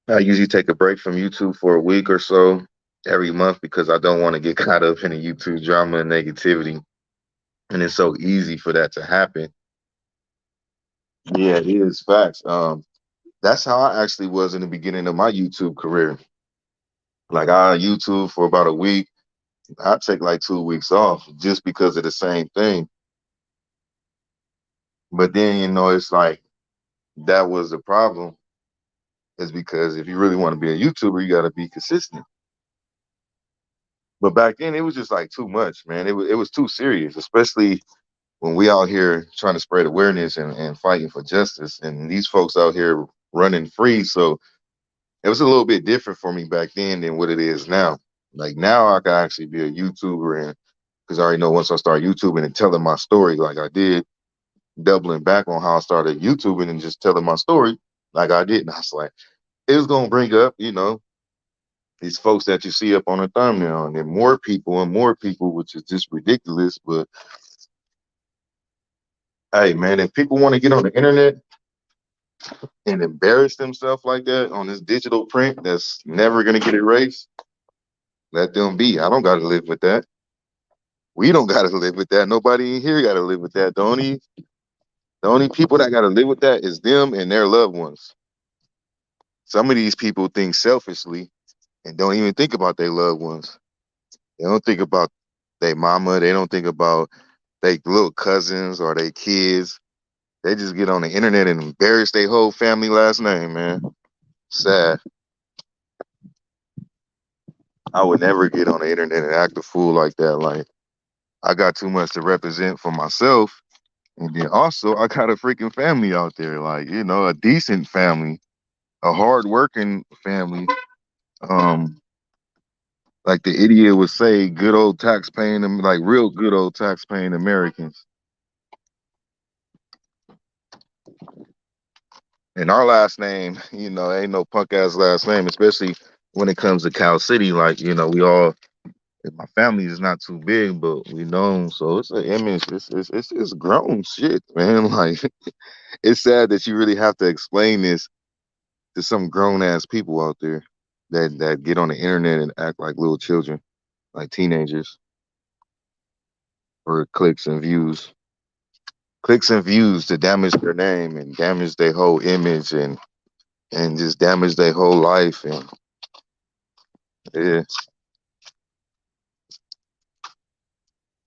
Speaker 1: I usually take a break from YouTube for a week or so every month because I don't want to get caught up in the YouTube drama and negativity. And it's so easy for that to happen. Yeah, it is facts. That's how I actually was in the beginning of my YouTube career. Like I YouTube for about a week. I take like 2 weeks off just because of the same thing. But then it's like that was the problem. Is because if you really want to be a YouTuber, you got to be consistent. But back then, it was just like too much, man. It was too serious, especially when we out here trying to spread awareness and fighting for justice, and these folks out here running free. So it was a little bit different for me back then than what it is now. Like now, I can actually be a YouTuber, and because I already know once I start YouTubing and telling my story, like I did, doubling back on how I started YouTubing and just telling my story, like I did, and I was like, it was gonna bring up, these folks that you see up on the thumbnail, and then more people, which is just ridiculous. But hey, man, if people want to get on the internet and embarrass themselves like that on this digital print that's never gonna get erased, let them be. I don't gotta live with that. We don't gotta live with that. Nobody in here gotta live with that. The only people that gotta live with that is them and their loved ones. Some of these people think selfishly and don't even think about their loved ones. They don't think about their mama. They don't think about their little cousins or their kids. They just get on the internet and embarrass their whole family last name, man. Sad. I would never get on the internet and act a fool like that. Like I got too much to represent for myself. And then also I got a freaking family out there, like, a decent family, a hard working family. Um, like the idiot would say, good old tax paying them, like real good old tax paying Americans. And our last name, ain't no punk ass last name, especially when it comes to Cal City. Like, we all, my family is not too big, but we know, so it's an image. It's grown shit, man. Like, it's sad that you really have to explain this to some grown ass people out there that get on the internet and act like little children, like teenagers, for clicks and views to damage their name and damage their whole image and just damage their whole life and yeah.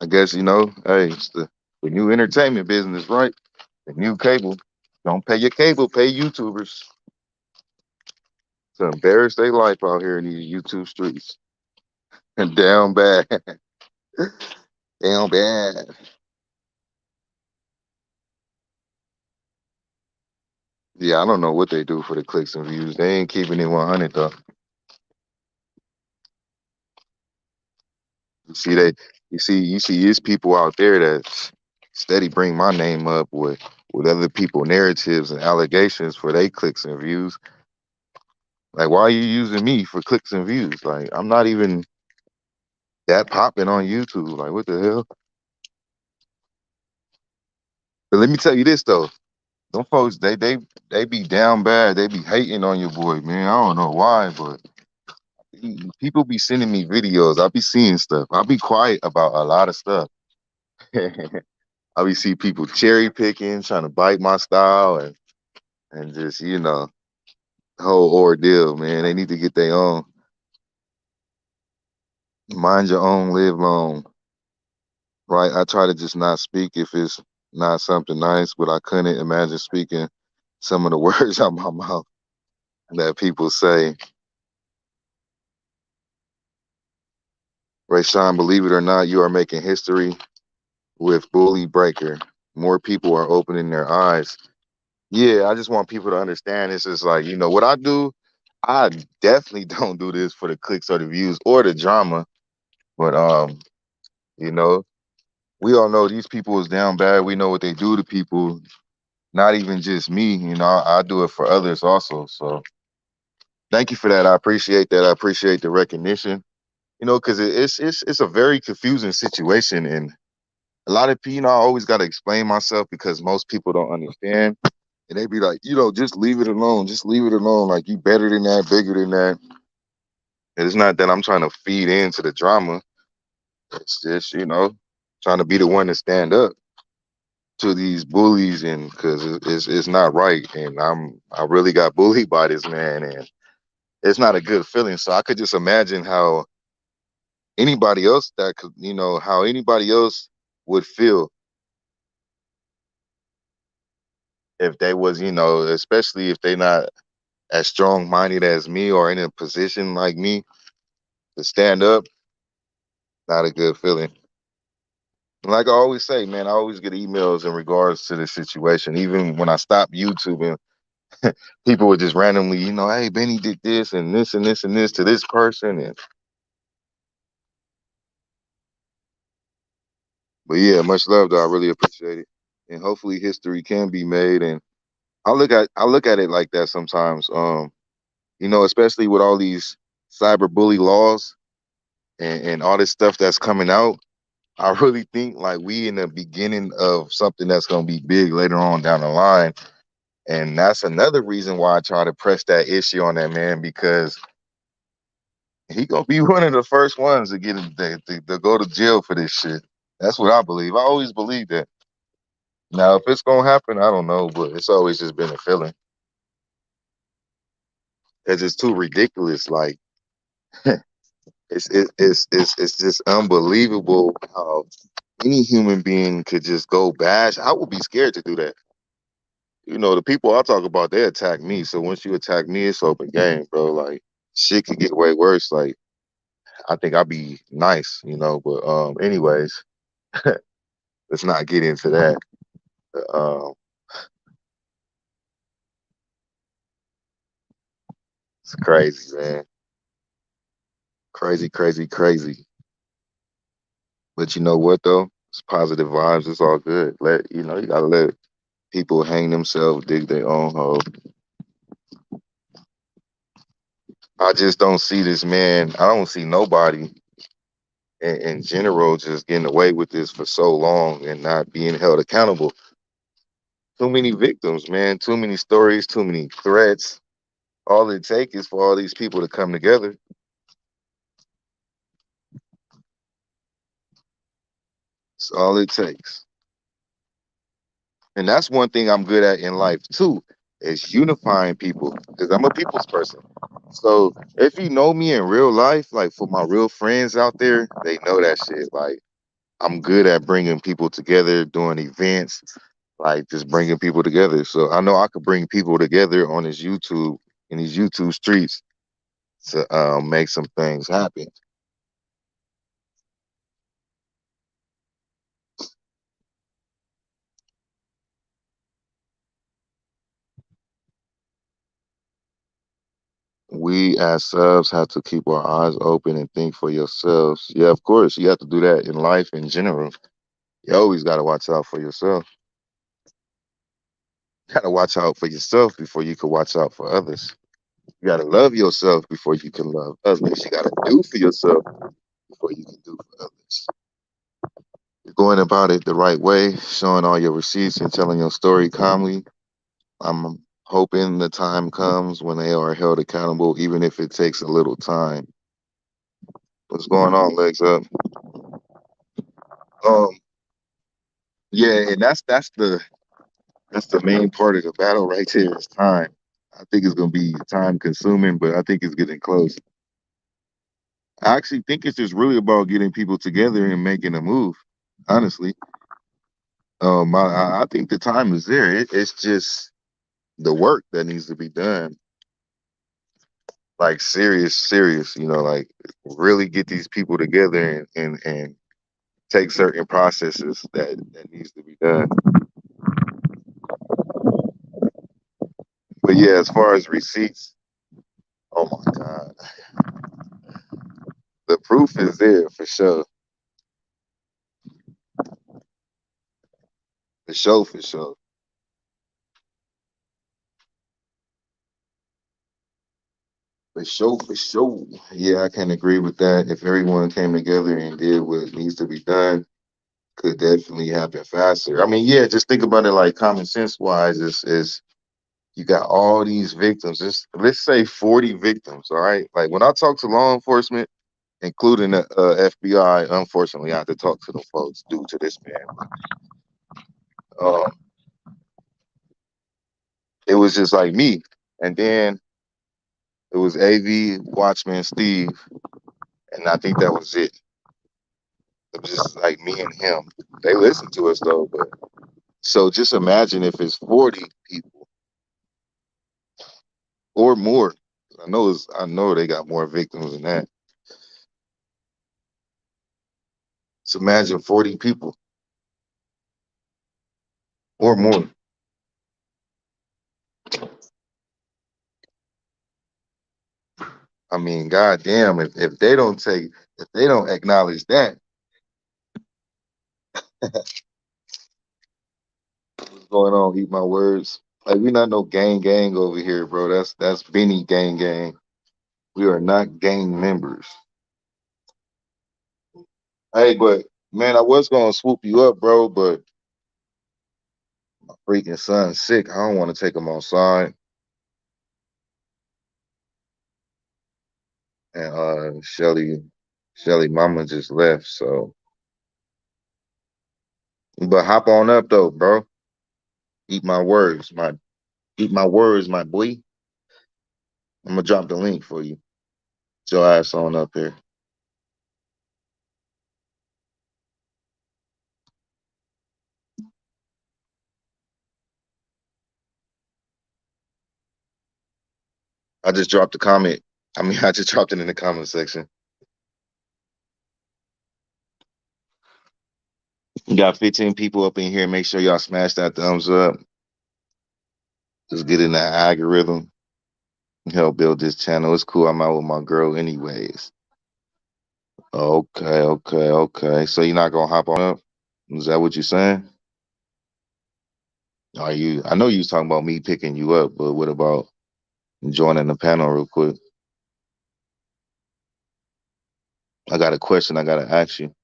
Speaker 1: I guess hey, it's the new entertainment business, right? The new cable. Don't pay your cable, pay YouTubers to embarrass their life out here in these YouTube streets. And down bad, down bad. Yeah, I don't know what they do for the clicks and views. They ain't keeping it 100 though. You see they, you see, it's people out there that steady bring my name up with other people narratives and allegations for they clicks and views. Like, why are you using me for clicks and views? Like, I'm not even that popping on YouTube. Like, what the hell? But let me tell you this though, them folks, they be down bad. They be hating on your boy, man. I don't know why, but people be sending me videos. I be seeing stuff. I be quiet about a lot of stuff. I be see people cherry picking, trying to bite my style, and just the whole ordeal, man. They need to get their own. Mind your own, live long, right? I try to just not speak if it's not something nice, but I couldn't imagine speaking some of the words out my mouth that people say. Rashaan, believe it or not, you are making history with Bully Breaker. More people are opening their eyes. Yeah, I just want people to understand this is like, what I do, I definitely don't do this for the clicks or the views or the drama. But you know, we all know these people is down bad. We know what they do to people. Not even just me, I do it for others also. So thank you for that. I appreciate that. I appreciate the recognition. Because it's a very confusing situation, and a lot of people, I always got to explain myself because most people don't understand, and they be like, just leave it alone, just leave it alone. Like, you better than that, bigger than that. And it's not that I'm trying to feed into the drama. It's just trying to be the one to stand up to these bullies, and because it's not right, and I really got bullied by this man, and it's not a good feeling. So I could just imagine how anybody else that could, how anybody else would feel if they was, especially if they not as strong minded as me or in a position like me to stand up. Not a good feeling. Like I always say, man, I always get emails in regards to this situation. Even when I stopped YouTubing, people would just randomly, hey, Benny did this and this and this and this to this person. But yeah, much love though. I really appreciate it. And hopefully history can be made. And I look at it like that sometimes. Especially with all these cyberbully laws and all this stuff that's coming out. I really think like we in the beginning of something that's gonna be big later on down the line. And that's another reason why I try to press that issue on that man, because he gonna be one of the first ones to get to go to jail for this shit. That's what I believe. I always believe that. Now, if it's gonna happen, I don't know, but it's always just been a feeling because it's too ridiculous. Like it's just unbelievable how any human being could just go bash. I would be scared to do that. The people I talk about, they attack me. So once you attack me, it's open game, bro. Like, shit could get way worse. Like, I think I'd be nice, But anyways, let's not get into that. Um, it's crazy, man. Crazy, crazy, crazy. But you know what though? It's positive vibes. It's all good. You gotta let people hang themselves, dig their own hole. I just don't see this man. I don't see nobody in general just getting away with this for so long and not being held accountable. Too many victims, man. Too many stories. Too many threats. All it takes is for all these people to come together. It's all it takes. And that's one thing I'm good at in life too, is unifying people because I'm a people's person. So if you know me in real life, like for my real friends out there, they know that shit. Like I'm good at bringing people together, doing events, like just bringing people together. So I know I could bring people together on this YouTube in these YouTube streets to make some things happen. We as subs have to keep our eyes open and think for yourselves. Yeah, of course, you have to do that in life in general. You always got to watch out for yourself. You got to watch out for yourself before you can watch out for others. You got to love yourself before you can love others. You got to do for yourself before you can do for others. You're going about it the right way, showing all your receipts and telling your story calmly. I'm hoping the time comes when they are held accountable, even if it takes a little time. What's going on, legs up? Um, yeah, and that's the main part of the battle right there is time. I think it's gonna be time consuming, but I think it's getting close. I actually think it's just really about getting people together and making a move. Honestly, I think the time is there. It's just the work that needs to be done, like serious. Like really get these people together and take certain processes that needs to be done. But yeah, as far as receipts, oh my god, the proof is there for sure, for sure. For sure. Yeah, I can agree with that. If everyone came together and did what needs to be done, could definitely happen faster. I mean, yeah, just think about it like common sense wise is you got all these victims. Let's say 40 victims, all right? Like when I talk to law enforcement, including the FBI, unfortunately I have to talk to them folks due to this man. Um, it was just like me. And then it was AV, Watchman, Steve, and I think that was it. It was just like me and him. They listened to us though, but so just imagine if it's 40 people or more. I know they got more victims than that. So imagine 40 people or more. I mean, goddamn, if they don't acknowledge that, what's going on? Eat my words. Like we not no gang over here, bro. That's Benny gang. We are not gang members. Hey, but man, I was gonna swoop you up, bro, but my freaking son's sick. I don't want to take him outside. And Shelly mama just left, so but hop on up though, bro. Eat my words, my boy. I'm gonna drop the link for you. Get your ass on up here. I just dropped a comment. I mean, I just dropped it in the comment section. You got 15 people up in here. Make sure y'all smash that thumbs up. Just get in that algorithm. Help build this channel. It's cool. I'm out with my girl anyways. Okay. So you're not gonna hop on up? Is that what you're saying? Are you? I know you was talking about me picking you up, but what about joining the panel real quick? I got a question I gotta ask you.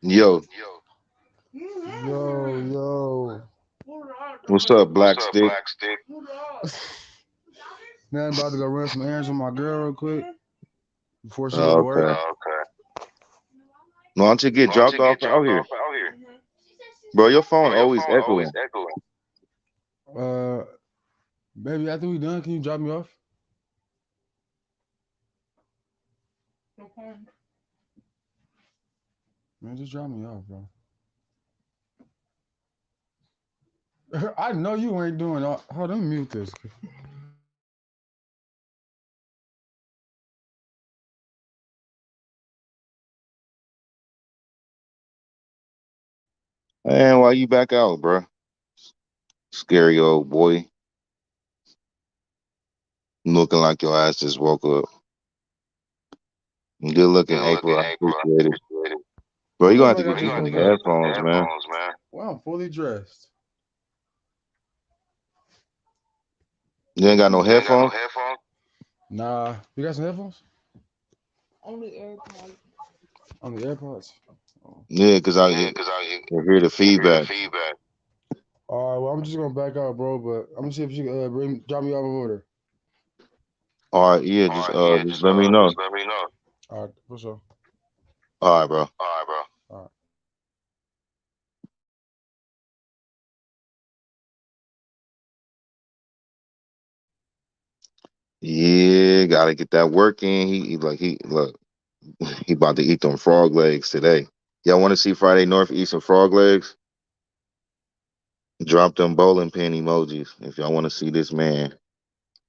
Speaker 1: Yo,
Speaker 4: Yo, yo.
Speaker 1: what's up,
Speaker 4: What's
Speaker 1: Black
Speaker 4: up,
Speaker 1: Stick?
Speaker 4: Black Stick? Now I'm about to go run some errands with my girl real quick before she go to work.
Speaker 1: Okay.
Speaker 4: Oh,
Speaker 1: No, don't you get
Speaker 4: why don't
Speaker 1: dropped
Speaker 4: you get
Speaker 1: off out
Speaker 4: dropped
Speaker 1: here,
Speaker 4: off out here?
Speaker 1: bro? Your phone
Speaker 4: Bro, your
Speaker 1: always
Speaker 4: phone always
Speaker 1: echoing.
Speaker 4: echoing. Baby, after we done, can you drop me off? Man, just drop me off, bro. I know you ain't doing all. Hold on, let me mute this.
Speaker 1: Man, why you back out, bro? Scary old boy, looking like your ass just woke up. Good looking,
Speaker 4: Good looking,
Speaker 1: April. I
Speaker 4: April. I
Speaker 1: appreciate it,
Speaker 4: appreciate it.
Speaker 1: bro. You
Speaker 4: What
Speaker 1: gonna
Speaker 4: else
Speaker 1: have
Speaker 4: I
Speaker 1: to
Speaker 4: got
Speaker 1: get
Speaker 4: to
Speaker 1: you
Speaker 4: do?
Speaker 1: some
Speaker 4: You gotta get you
Speaker 1: headphones,
Speaker 4: some
Speaker 1: man.
Speaker 4: headphones, man. Well, I'm fully dressed.
Speaker 1: You ain't got no
Speaker 4: You ain't got no
Speaker 1: headphones?
Speaker 4: headphones? Nah. You got some headphones? On the AirPods. Oh.
Speaker 1: Yeah, cause
Speaker 4: Yeah, cause
Speaker 1: I hear the
Speaker 4: I hear the
Speaker 1: feedback.
Speaker 4: feedback. All right, well, I'm just gonna back out, bro. But I'm gonna see if she can drop me off over there.
Speaker 1: All right, yeah,
Speaker 4: All right, yeah,
Speaker 1: just let me know.
Speaker 4: just let me know. All right, for sure.
Speaker 1: All right, bro.
Speaker 4: All right, bro. All right.
Speaker 1: Yeah, gotta get that work in. He look, he about to eat them frog legs today. Y'all want to see Friday North eat some frog legs? Drop them bowling pin emojis if y'all want to see this man,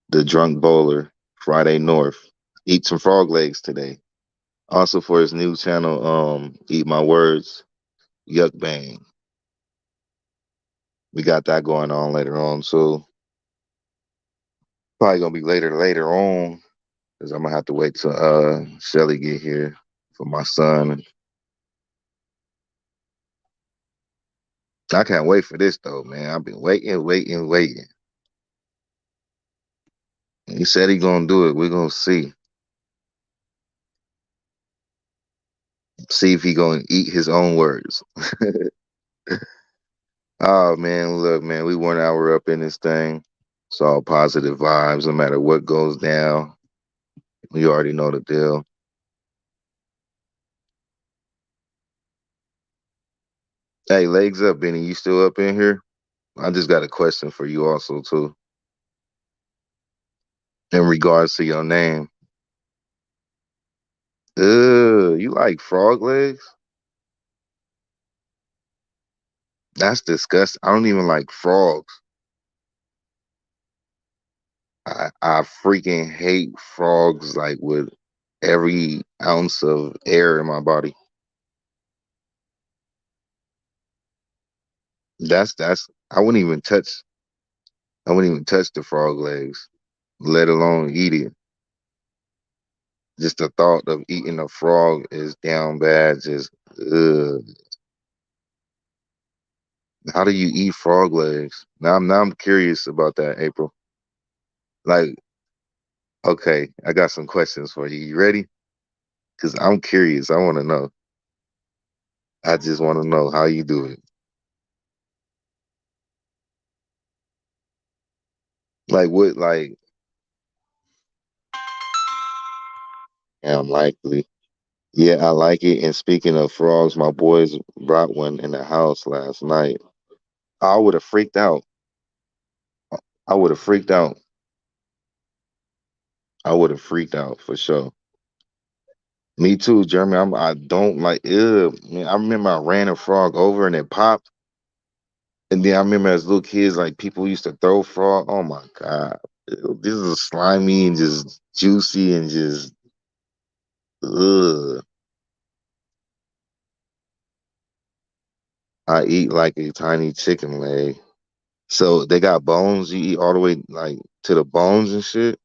Speaker 1: the drunk bowler, Friday North, eat some frog legs today. Also for his new channel, Eat My Words, Yuck Bang. We got that going on later on, so probably gonna be later on, because I'm gonna have to wait till Shelly get here for my son. I can't wait for this though, man. I've been waiting. He said he gonna do it. We're gonna see. See if he gonna eat his own words. Oh man, look, man, we 1 hour up in this thing. It's all positive vibes, no matter what goes down. You already know the deal. Hey, legs up, Benny. You still up in here? I just got a question for you also too. In regards to your name. You like frog legs? That's disgusting. I don't even like frogs. I freaking hate frogs like with every ounce of air in my body. That's I wouldn't even touch the frog legs, let alone eat it. Just the thought of eating a frog is down bad. Just how do you eat frog legs? Now I'm curious about that, April. Like, okay, I got some questions for you. You ready? Because I'm curious. I want to know. I just want to know how you do it. Like what? Like, I'm likely. Yeah, I like it. And speaking of frogs, my boys brought one in the house last night. I would have freaked out. I would have freaked out. I would have freaked out for sure. Me too, Jeremy. I don't like. Ew, man. I remember I ran a frog over and it popped. And then I remember as little kids, like people used to throw frog. Oh my god, ew, this is slimy and just juicy and just ugh. I eat like a tiny chicken leg. So they got bones. You eat all the way like to the bones and shit.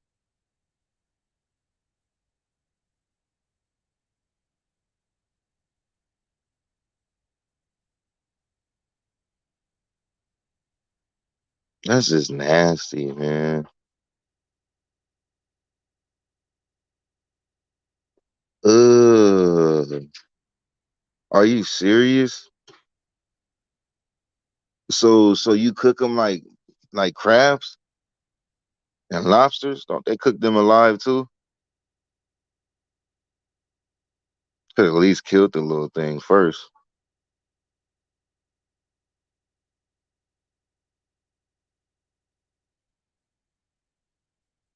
Speaker 1: That's just nasty, man. Ugh. Are you serious? So you cook them like crabs? And lobsters, don't they cook them alive too? Could at least killed the little thing first.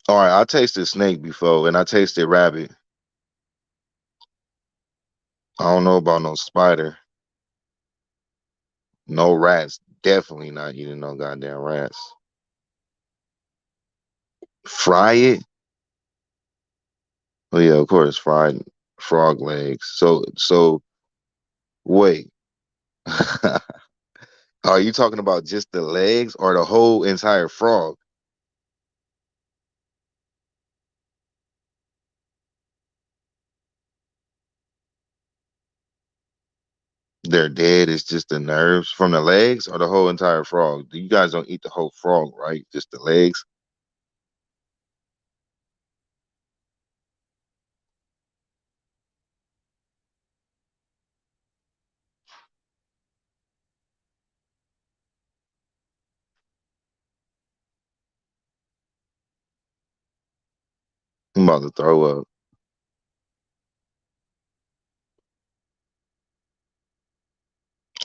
Speaker 1: All right, I tasted snake before, and I tasted rabbit. I don't know about no spider, no rats. Definitely not eating no goddamn rats. Fry it? Oh yeah, of course, fried frog legs. So wait, are you talking about just the legs or the whole entire frog? They're dead. It's just the nerves from the legs or the whole entire frog. You guys don't eat the whole frog, right? Just the legs. I'm about to throw up.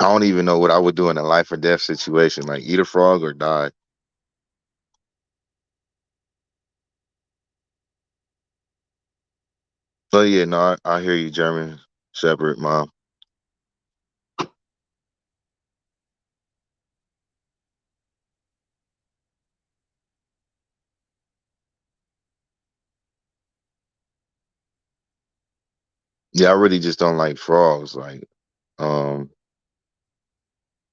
Speaker 1: I don't even know what I would do in a life or death situation, like eat a frog or die. So yeah, no, I hear you, German Shepherd, mom. Yeah, I really just don't like frogs. Like, um,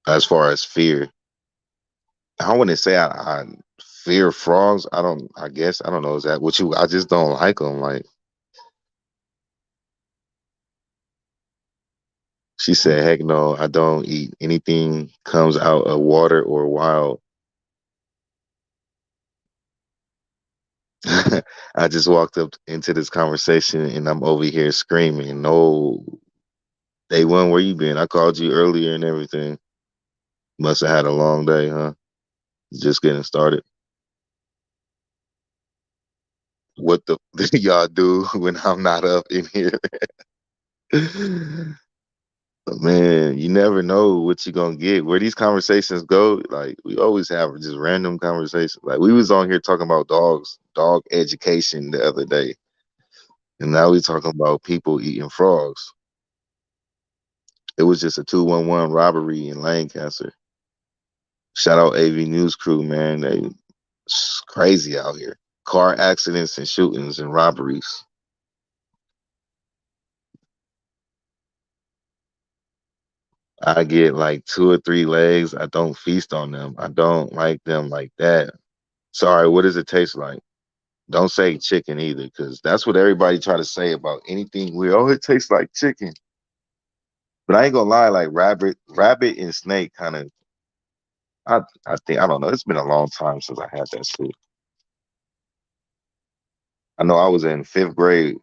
Speaker 1: as far as fear, I wouldn't say I fear frogs. I don't. I guess I don't know. Is that what you? I just don't like them. Like she said, heck no, I don't eat anything comes out of water or wild. I just walked up into this conversation and I'm over here screaming, no, day one, where you been? I called you earlier and everything. Must have had a long day, huh? Just getting started. What the y'all do when I'm not up in here? Man, you never know what you're gonna get. Where these conversations go, like we always have just random conversations. Like we was on here talking about dogs, dog education the other day, and now we talking about people eating frogs. It was just a 211 robbery in Lancaster. Shout out AV News Crew, man. It's crazy out here. Car accidents and shootings and robberies. I get like two or three legs. I don't feast on them. I don't like them like that. Sorry, what does it taste like? Don't say chicken either, because that's what everybody try to say about anything weird. Oh, it tastes like chicken. But I ain't gonna lie, like rabbit and snake kind of. I think I don't know. It's been a long time since I had that shit. I know I was in fifth grade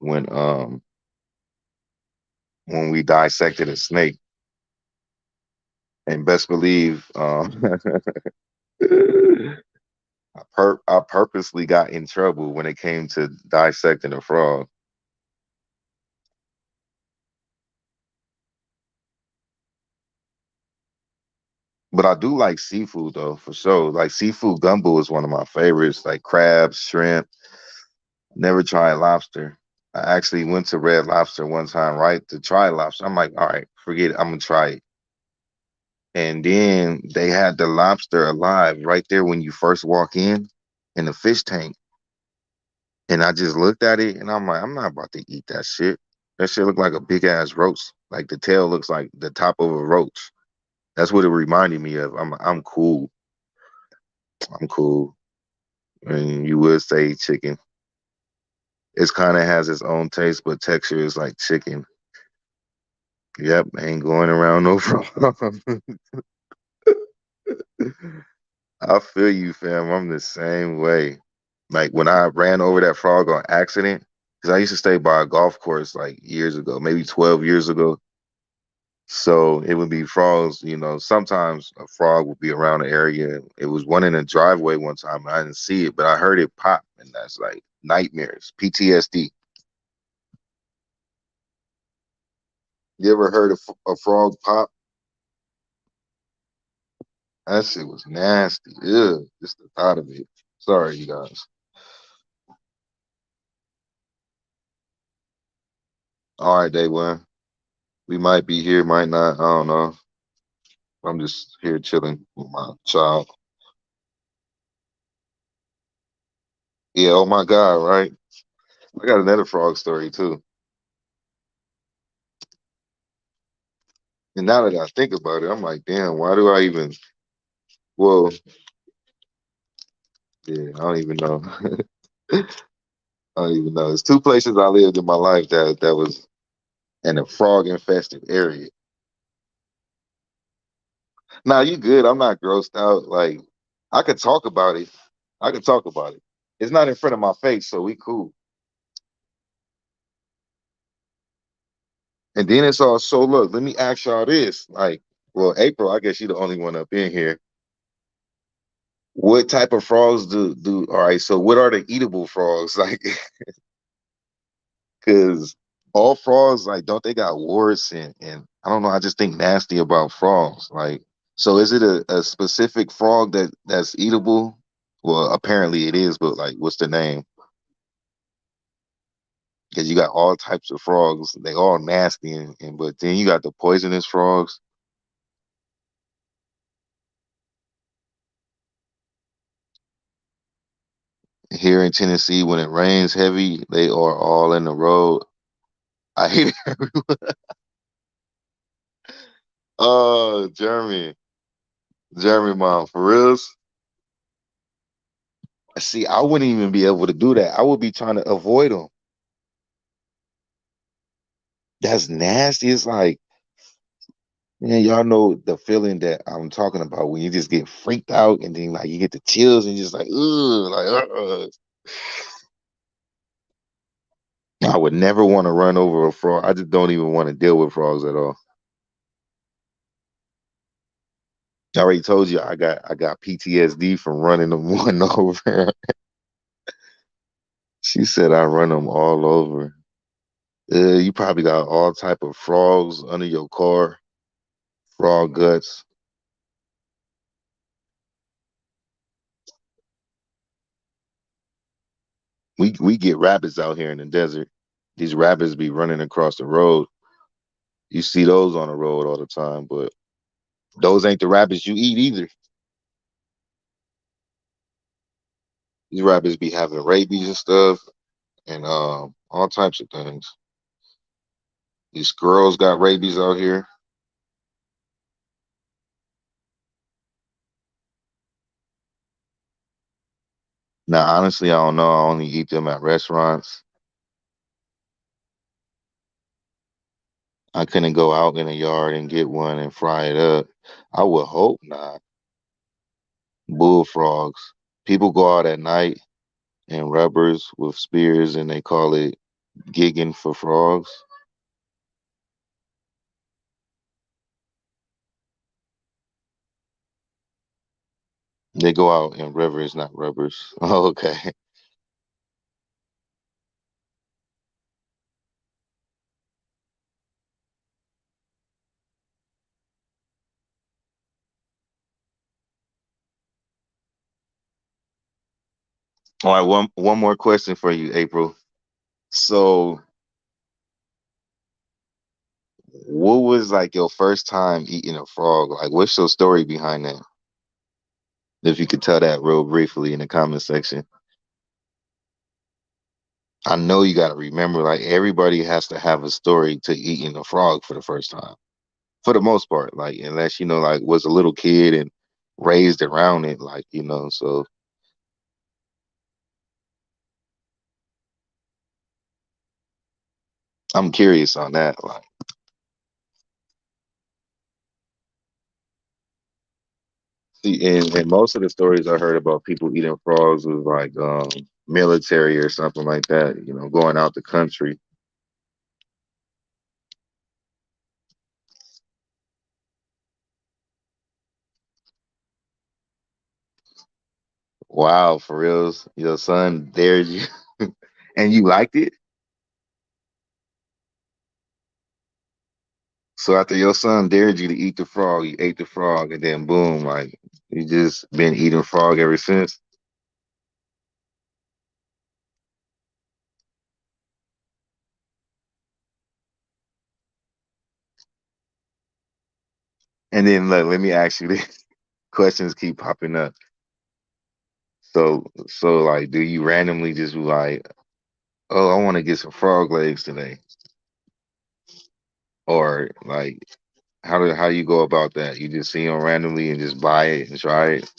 Speaker 1: when um when we dissected a snake, and best believe I purposely got in trouble when it came to dissecting a frog. But I do like seafood though, for sure. Like seafood gumbo is one of my favorites, like crabs, shrimp. Never tried lobster. I actually went to Red Lobster one time, right, to try lobster. I'm like, all right, forget it. I'm gonna try it. And then they had the lobster alive right there when you first walk in the fish tank. And I just looked at it and I'm like, I'm not about to eat that shit. That shit look like a big ass roach. Like the tail looks like the top of a roach. That's what it reminded me of. I'm cool. I'm cool. And you would say chicken. It's kind of has its own taste, but texture is like chicken. Yep, ain't going around no problem. I feel you, fam. I'm the same way. Like when I ran over that frog on accident, because I used to stay by a golf course like years ago, maybe 12 years ago. So it would be frogs. Sometimes a frog would be around the area. It was one in a driveway one time. I didn't see it, but I heard it pop, and that's like nightmares, PTSD. You ever heard a frog pop? That shit was nasty. Ew, just the thought of it. Sorry, you guys. All right, day one. We might be here, might not. I don't know. I'm just here chilling with my child. Yeah, oh my God, right? I got another frog story too. And now that I think about it, I'm like, damn, why do I even? Well, yeah, I don't even know. I don't even know. There's two places I lived in my life that was in a frog infested area. Now you good. I'm not grossed out. Like I could talk about it. I could talk about it. It's not in front of my face, so we cool. And then it's all so look, let me ask y'all this. Like, well, April, I guess you the only one up in here. What type of frogs do all right, so what are the eatable frogs? Like, cause all frogs, like, don't they got warts and I don't know, I just think nasty about frogs. Like, so is it a specific frog that's eatable? Well, apparently it is, but like what's the name? Because you got all types of frogs, they all nasty and but then you got the poisonous frogs. Here in Tennessee, when it rains heavy, they are all in the road. I hate it. Oh, Jeremy, mom, for reals. See, I wouldn't even be able to do that. I would be trying to avoid them. That's nasty. It's like, man, y'all know the feeling that I'm talking about when you just get freaked out and then like you get the chills and just like, ugh, like, I would never want to run over a frog. I just don't even want to deal with frogs at all. I already told you I got PTSD from running them one over. She said I run them all over. You probably got all type of frogs under your car, frog guts. We get rabbits out here in the desert. These rabbits be running across the road. You see those on the road all the time, but those ain't the rabbits you eat either. These rabbits be having rabies and stuff, and all types of things. These squirrels got rabies out here. Now, honestly, I don't know. I only eat them at restaurants. I couldn't go out in the yard and get one and fry it up. I would hope not. Bullfrogs. People go out at night and rubbers with spears and they call it gigging for frogs. They go out in rivers, not rubbers. Oh, okay. All right, one more question for you, April. So, what was like your first time eating a frog? Like, what's your story behind that? If you could tell that real briefly in the comment section. I know you got to remember, like everybody has to have a story to eating a frog for the first time, for the most part. Like unless like was a little kid and raised around it, like So I'm curious on that. Like, see, and most of the stories I heard about people eating frogs was like military or something like that. Going out the country. Wow, for reals. Your son dared you, and you liked it. So after your son dared you to eat the frog, you ate the frog, and then boom, like you just been eating frog ever since. And then look, let me ask you this. Questions keep popping up. So like, do you randomly just be like, oh, I want to get some frog legs today, or like, how you go about that? You just see them randomly and just buy it and try it.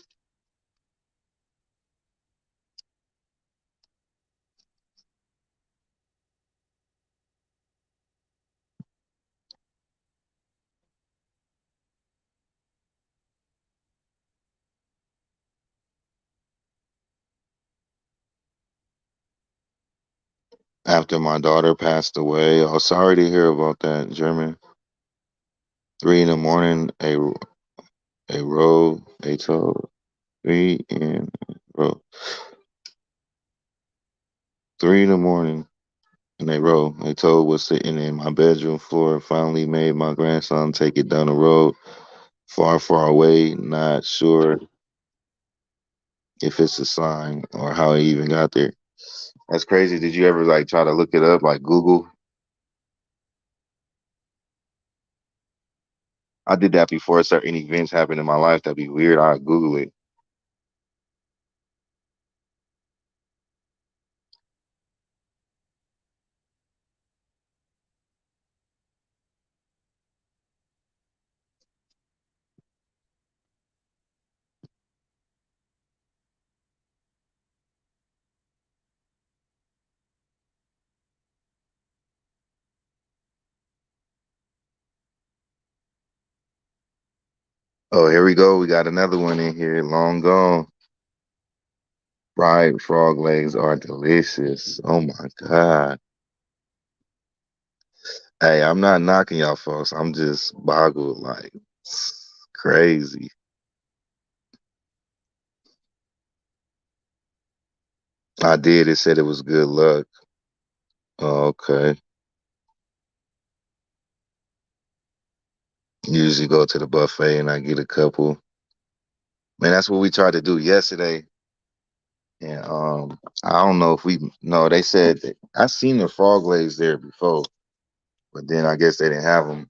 Speaker 1: After my daughter passed away, oh, sorry to hear about that, German. 3 in the morning, a row, a toe, three in a row, 3 in the morning. In a row, a toad was sitting in my bedroom floor. Finally made my grandson take it down the road, far, far away. Not sure if it's a sign or how he even got there. That's crazy. Did you ever like try to look it up, like Google? I did that before certain events happened in my life that'd be weird. I Google it. Oh, here we go. We got another one in here. Long gone. Fried frog legs are delicious. Oh my God. Hey, I'm not knocking y'all folks. I'm just boggled like crazy. I did. It said it was good luck. Oh, okay. Usually go to the buffet and I get a couple. Man, that's what we tried to do yesterday. And I don't know if we no, they said that I seen the frog legs there before, but then I guess they didn't have them.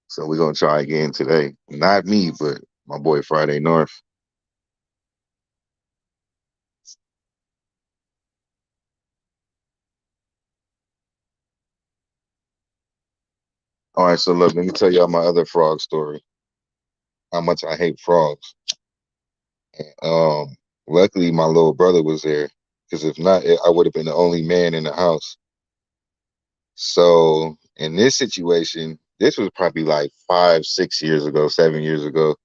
Speaker 1: So we're gonna try again today. Not me, but my boy Friday North. All right, so look, let me tell y'all my other frog story. How much I hate frogs. Luckily my little brother was there, because if not, I would have been the only man in the house. So in this situation, this was probably like 5, 6 years ago, 7 years ago.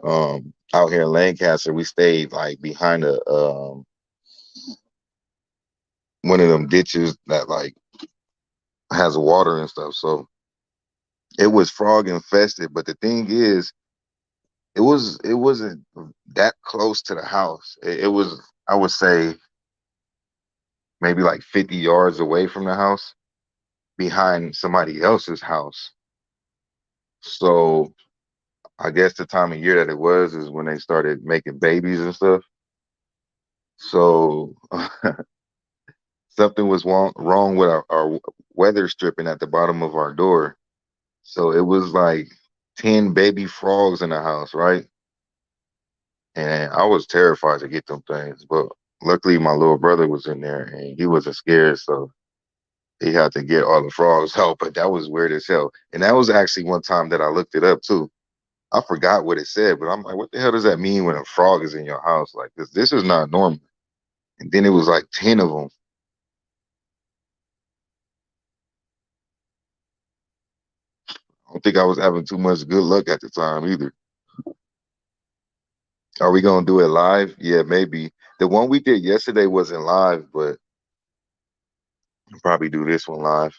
Speaker 1: Out here in Lancaster, we stayed like behind a one of them ditches that like has water and stuff. So it was frog infested. But the thing is, it wasn't that close to the house. It was, I would say, maybe like 50 yards away from the house, behind somebody else's house. So I guess the time of year that it was is when they started making babies and stuff. So something was wrong with our weather stripping at the bottom of our door. So it was like 10 baby frogs in the house, right? And I was terrified to get them things. But luckily, my little brother was in there and he wasn't scared. So he had to get all the frogs out. But that was weird as hell. And that was actually one time that I looked it up too. I forgot what it said, but I'm like, what the hell does that mean when a frog is in your house? Like this is not normal. And then it was like 10 of them. I don't think I was having too much good luck at the time either. Are we gonna do it live? Yeah, maybe. The one we did yesterday wasn't live, but we'll probably do this one live.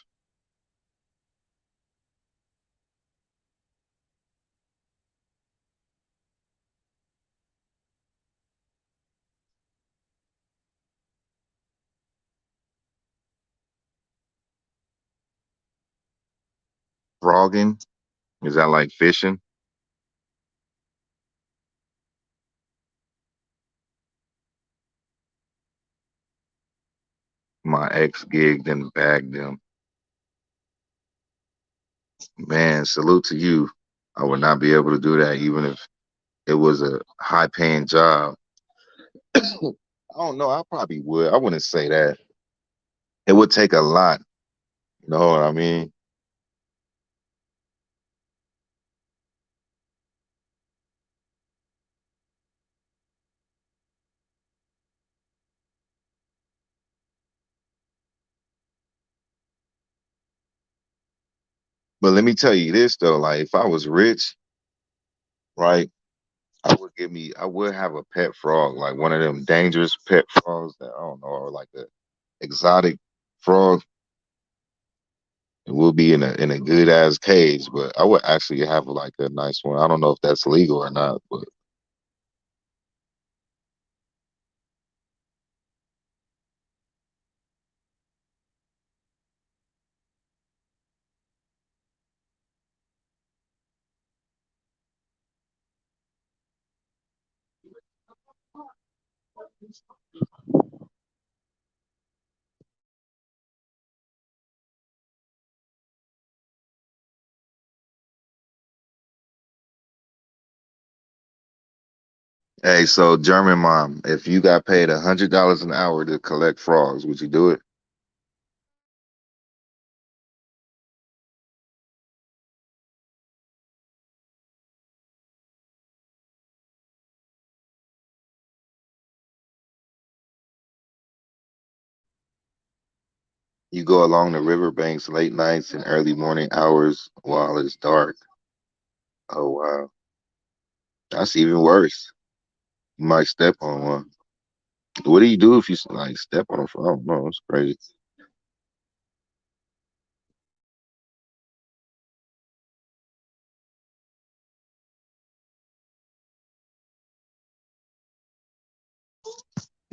Speaker 1: Frogging? Is that like fishing? My ex gigged and bagged them. Man, salute to you. I would not be able to do that even if it was a high paying job. I don't know. I probably would. I wouldn't say that. It would take a lot. You know what I mean? But let me tell you this though, like if I was rich, right, I would have a pet frog, like one of them dangerous pet frogs that I don't know, or like a exotic frog. It will be in a good ass cage, but I would actually have like a nice one. I don't know if that's legal or not, but hey, so German mom, if you got paid $100 an hour to collect frogs, would you do it? You go along the riverbanks late nights and early morning hours while it's dark. Oh wow, that's even worse. You might step on one. What do you do if you like step on a frog? I don't know. It's crazy.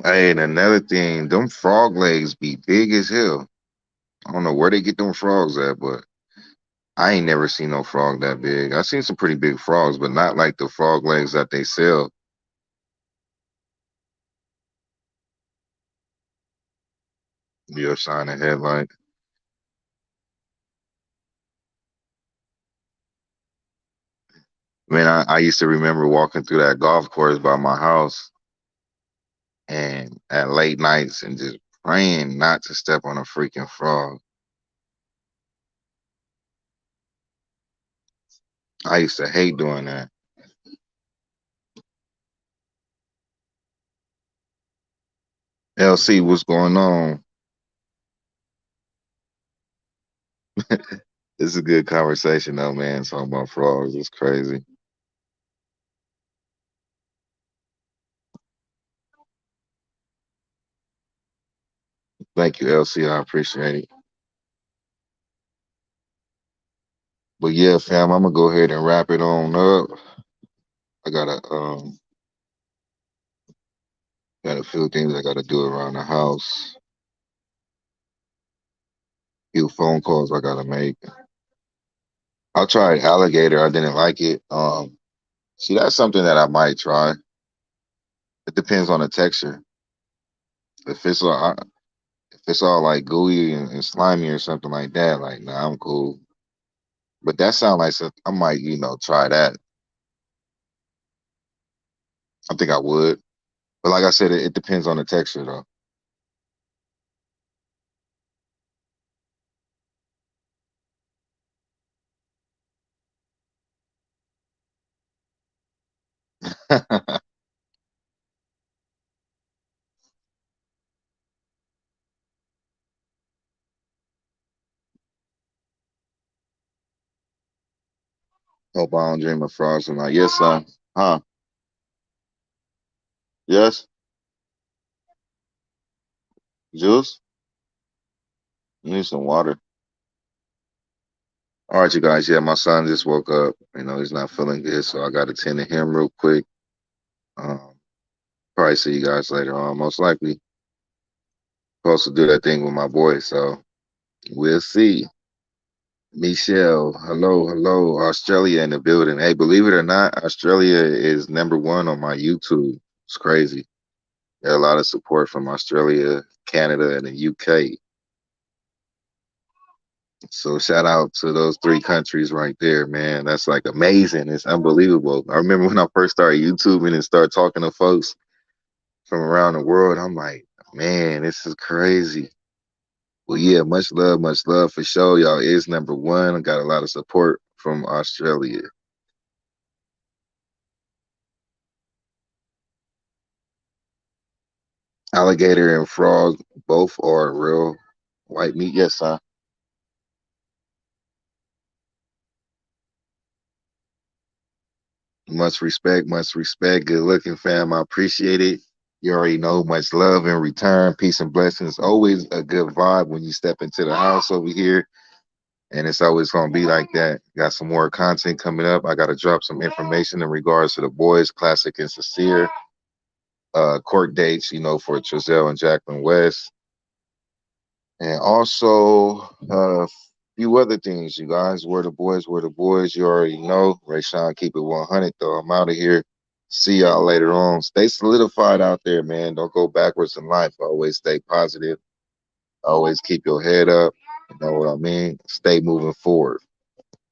Speaker 1: Hey, and another thing, them frog legs be big as hell. I don't know where they get them frogs at, but I ain't never seen no frog that big. I seen some pretty big frogs, but not like the frog legs that they sell. You'll shine a headlight. Man, I used to remember walking through that golf course by my house and at late nights and just praying not to step on a freaking frog. I used to hate doing that. LC, what's going on? It's a good conversation though, man. Talking about frogs, it's crazy. Thank you, LC. I appreciate it. But yeah, fam, I'm gonna go ahead and wrap it on up. I got a few things I gotta do around the house. Few phone calls I gotta make. I tried alligator. I didn't like it. See, that's something that I might try. It depends on the texture. If it's all, if it's all like gooey and slimy or something like that, like nah, I'm cool. But that sounds like I might, try that. I think I would. But like I said, it depends on the texture though. Hope I don't dream of frogs tonight. Yes, son. Huh? Yes? Juice? You need some water. All right, you guys. Yeah, my son just woke up. He's not feeling good, so I got to tend to him real quick. Um, Probably see you guys later on. Most likely, supposed to do that thing with my boy, so we'll see. Michelle, hello, hello. Australia in the building. Hey, believe it or not, Australia is #1 on my YouTube. It's crazy. There are a lot of support from Australia, Canada, and the UK. So shout out to those three countries right there, man. That's like amazing. It's unbelievable. I remember when I first started YouTubing and started talking to folks from around the world. I'm like, man, this is crazy. Well, yeah, much love for sure. Y'all is #1. I got a lot of support from Australia. Alligator and frog both are real white meat. Yes, son. Much respect, much respect. Good looking, fam. I appreciate it. You already know, much love in return. Peace and blessings. Always a good vibe when you step into the house over here. And it's always going to be like that. Got some more content coming up. I got to drop some information in regards to the boys, Classic and Sincere. Court dates, for Trizelle and Jacqueline West. And also a few other things, you guys. Where the boys, where the boys. You already know. Rashaan, keep it 100, though. I'm out of here. See y'all later on. Stay solidified out there, man. Don't go backwards in life. Always stay positive. Always keep your head up. You know what I mean? Stay moving forward.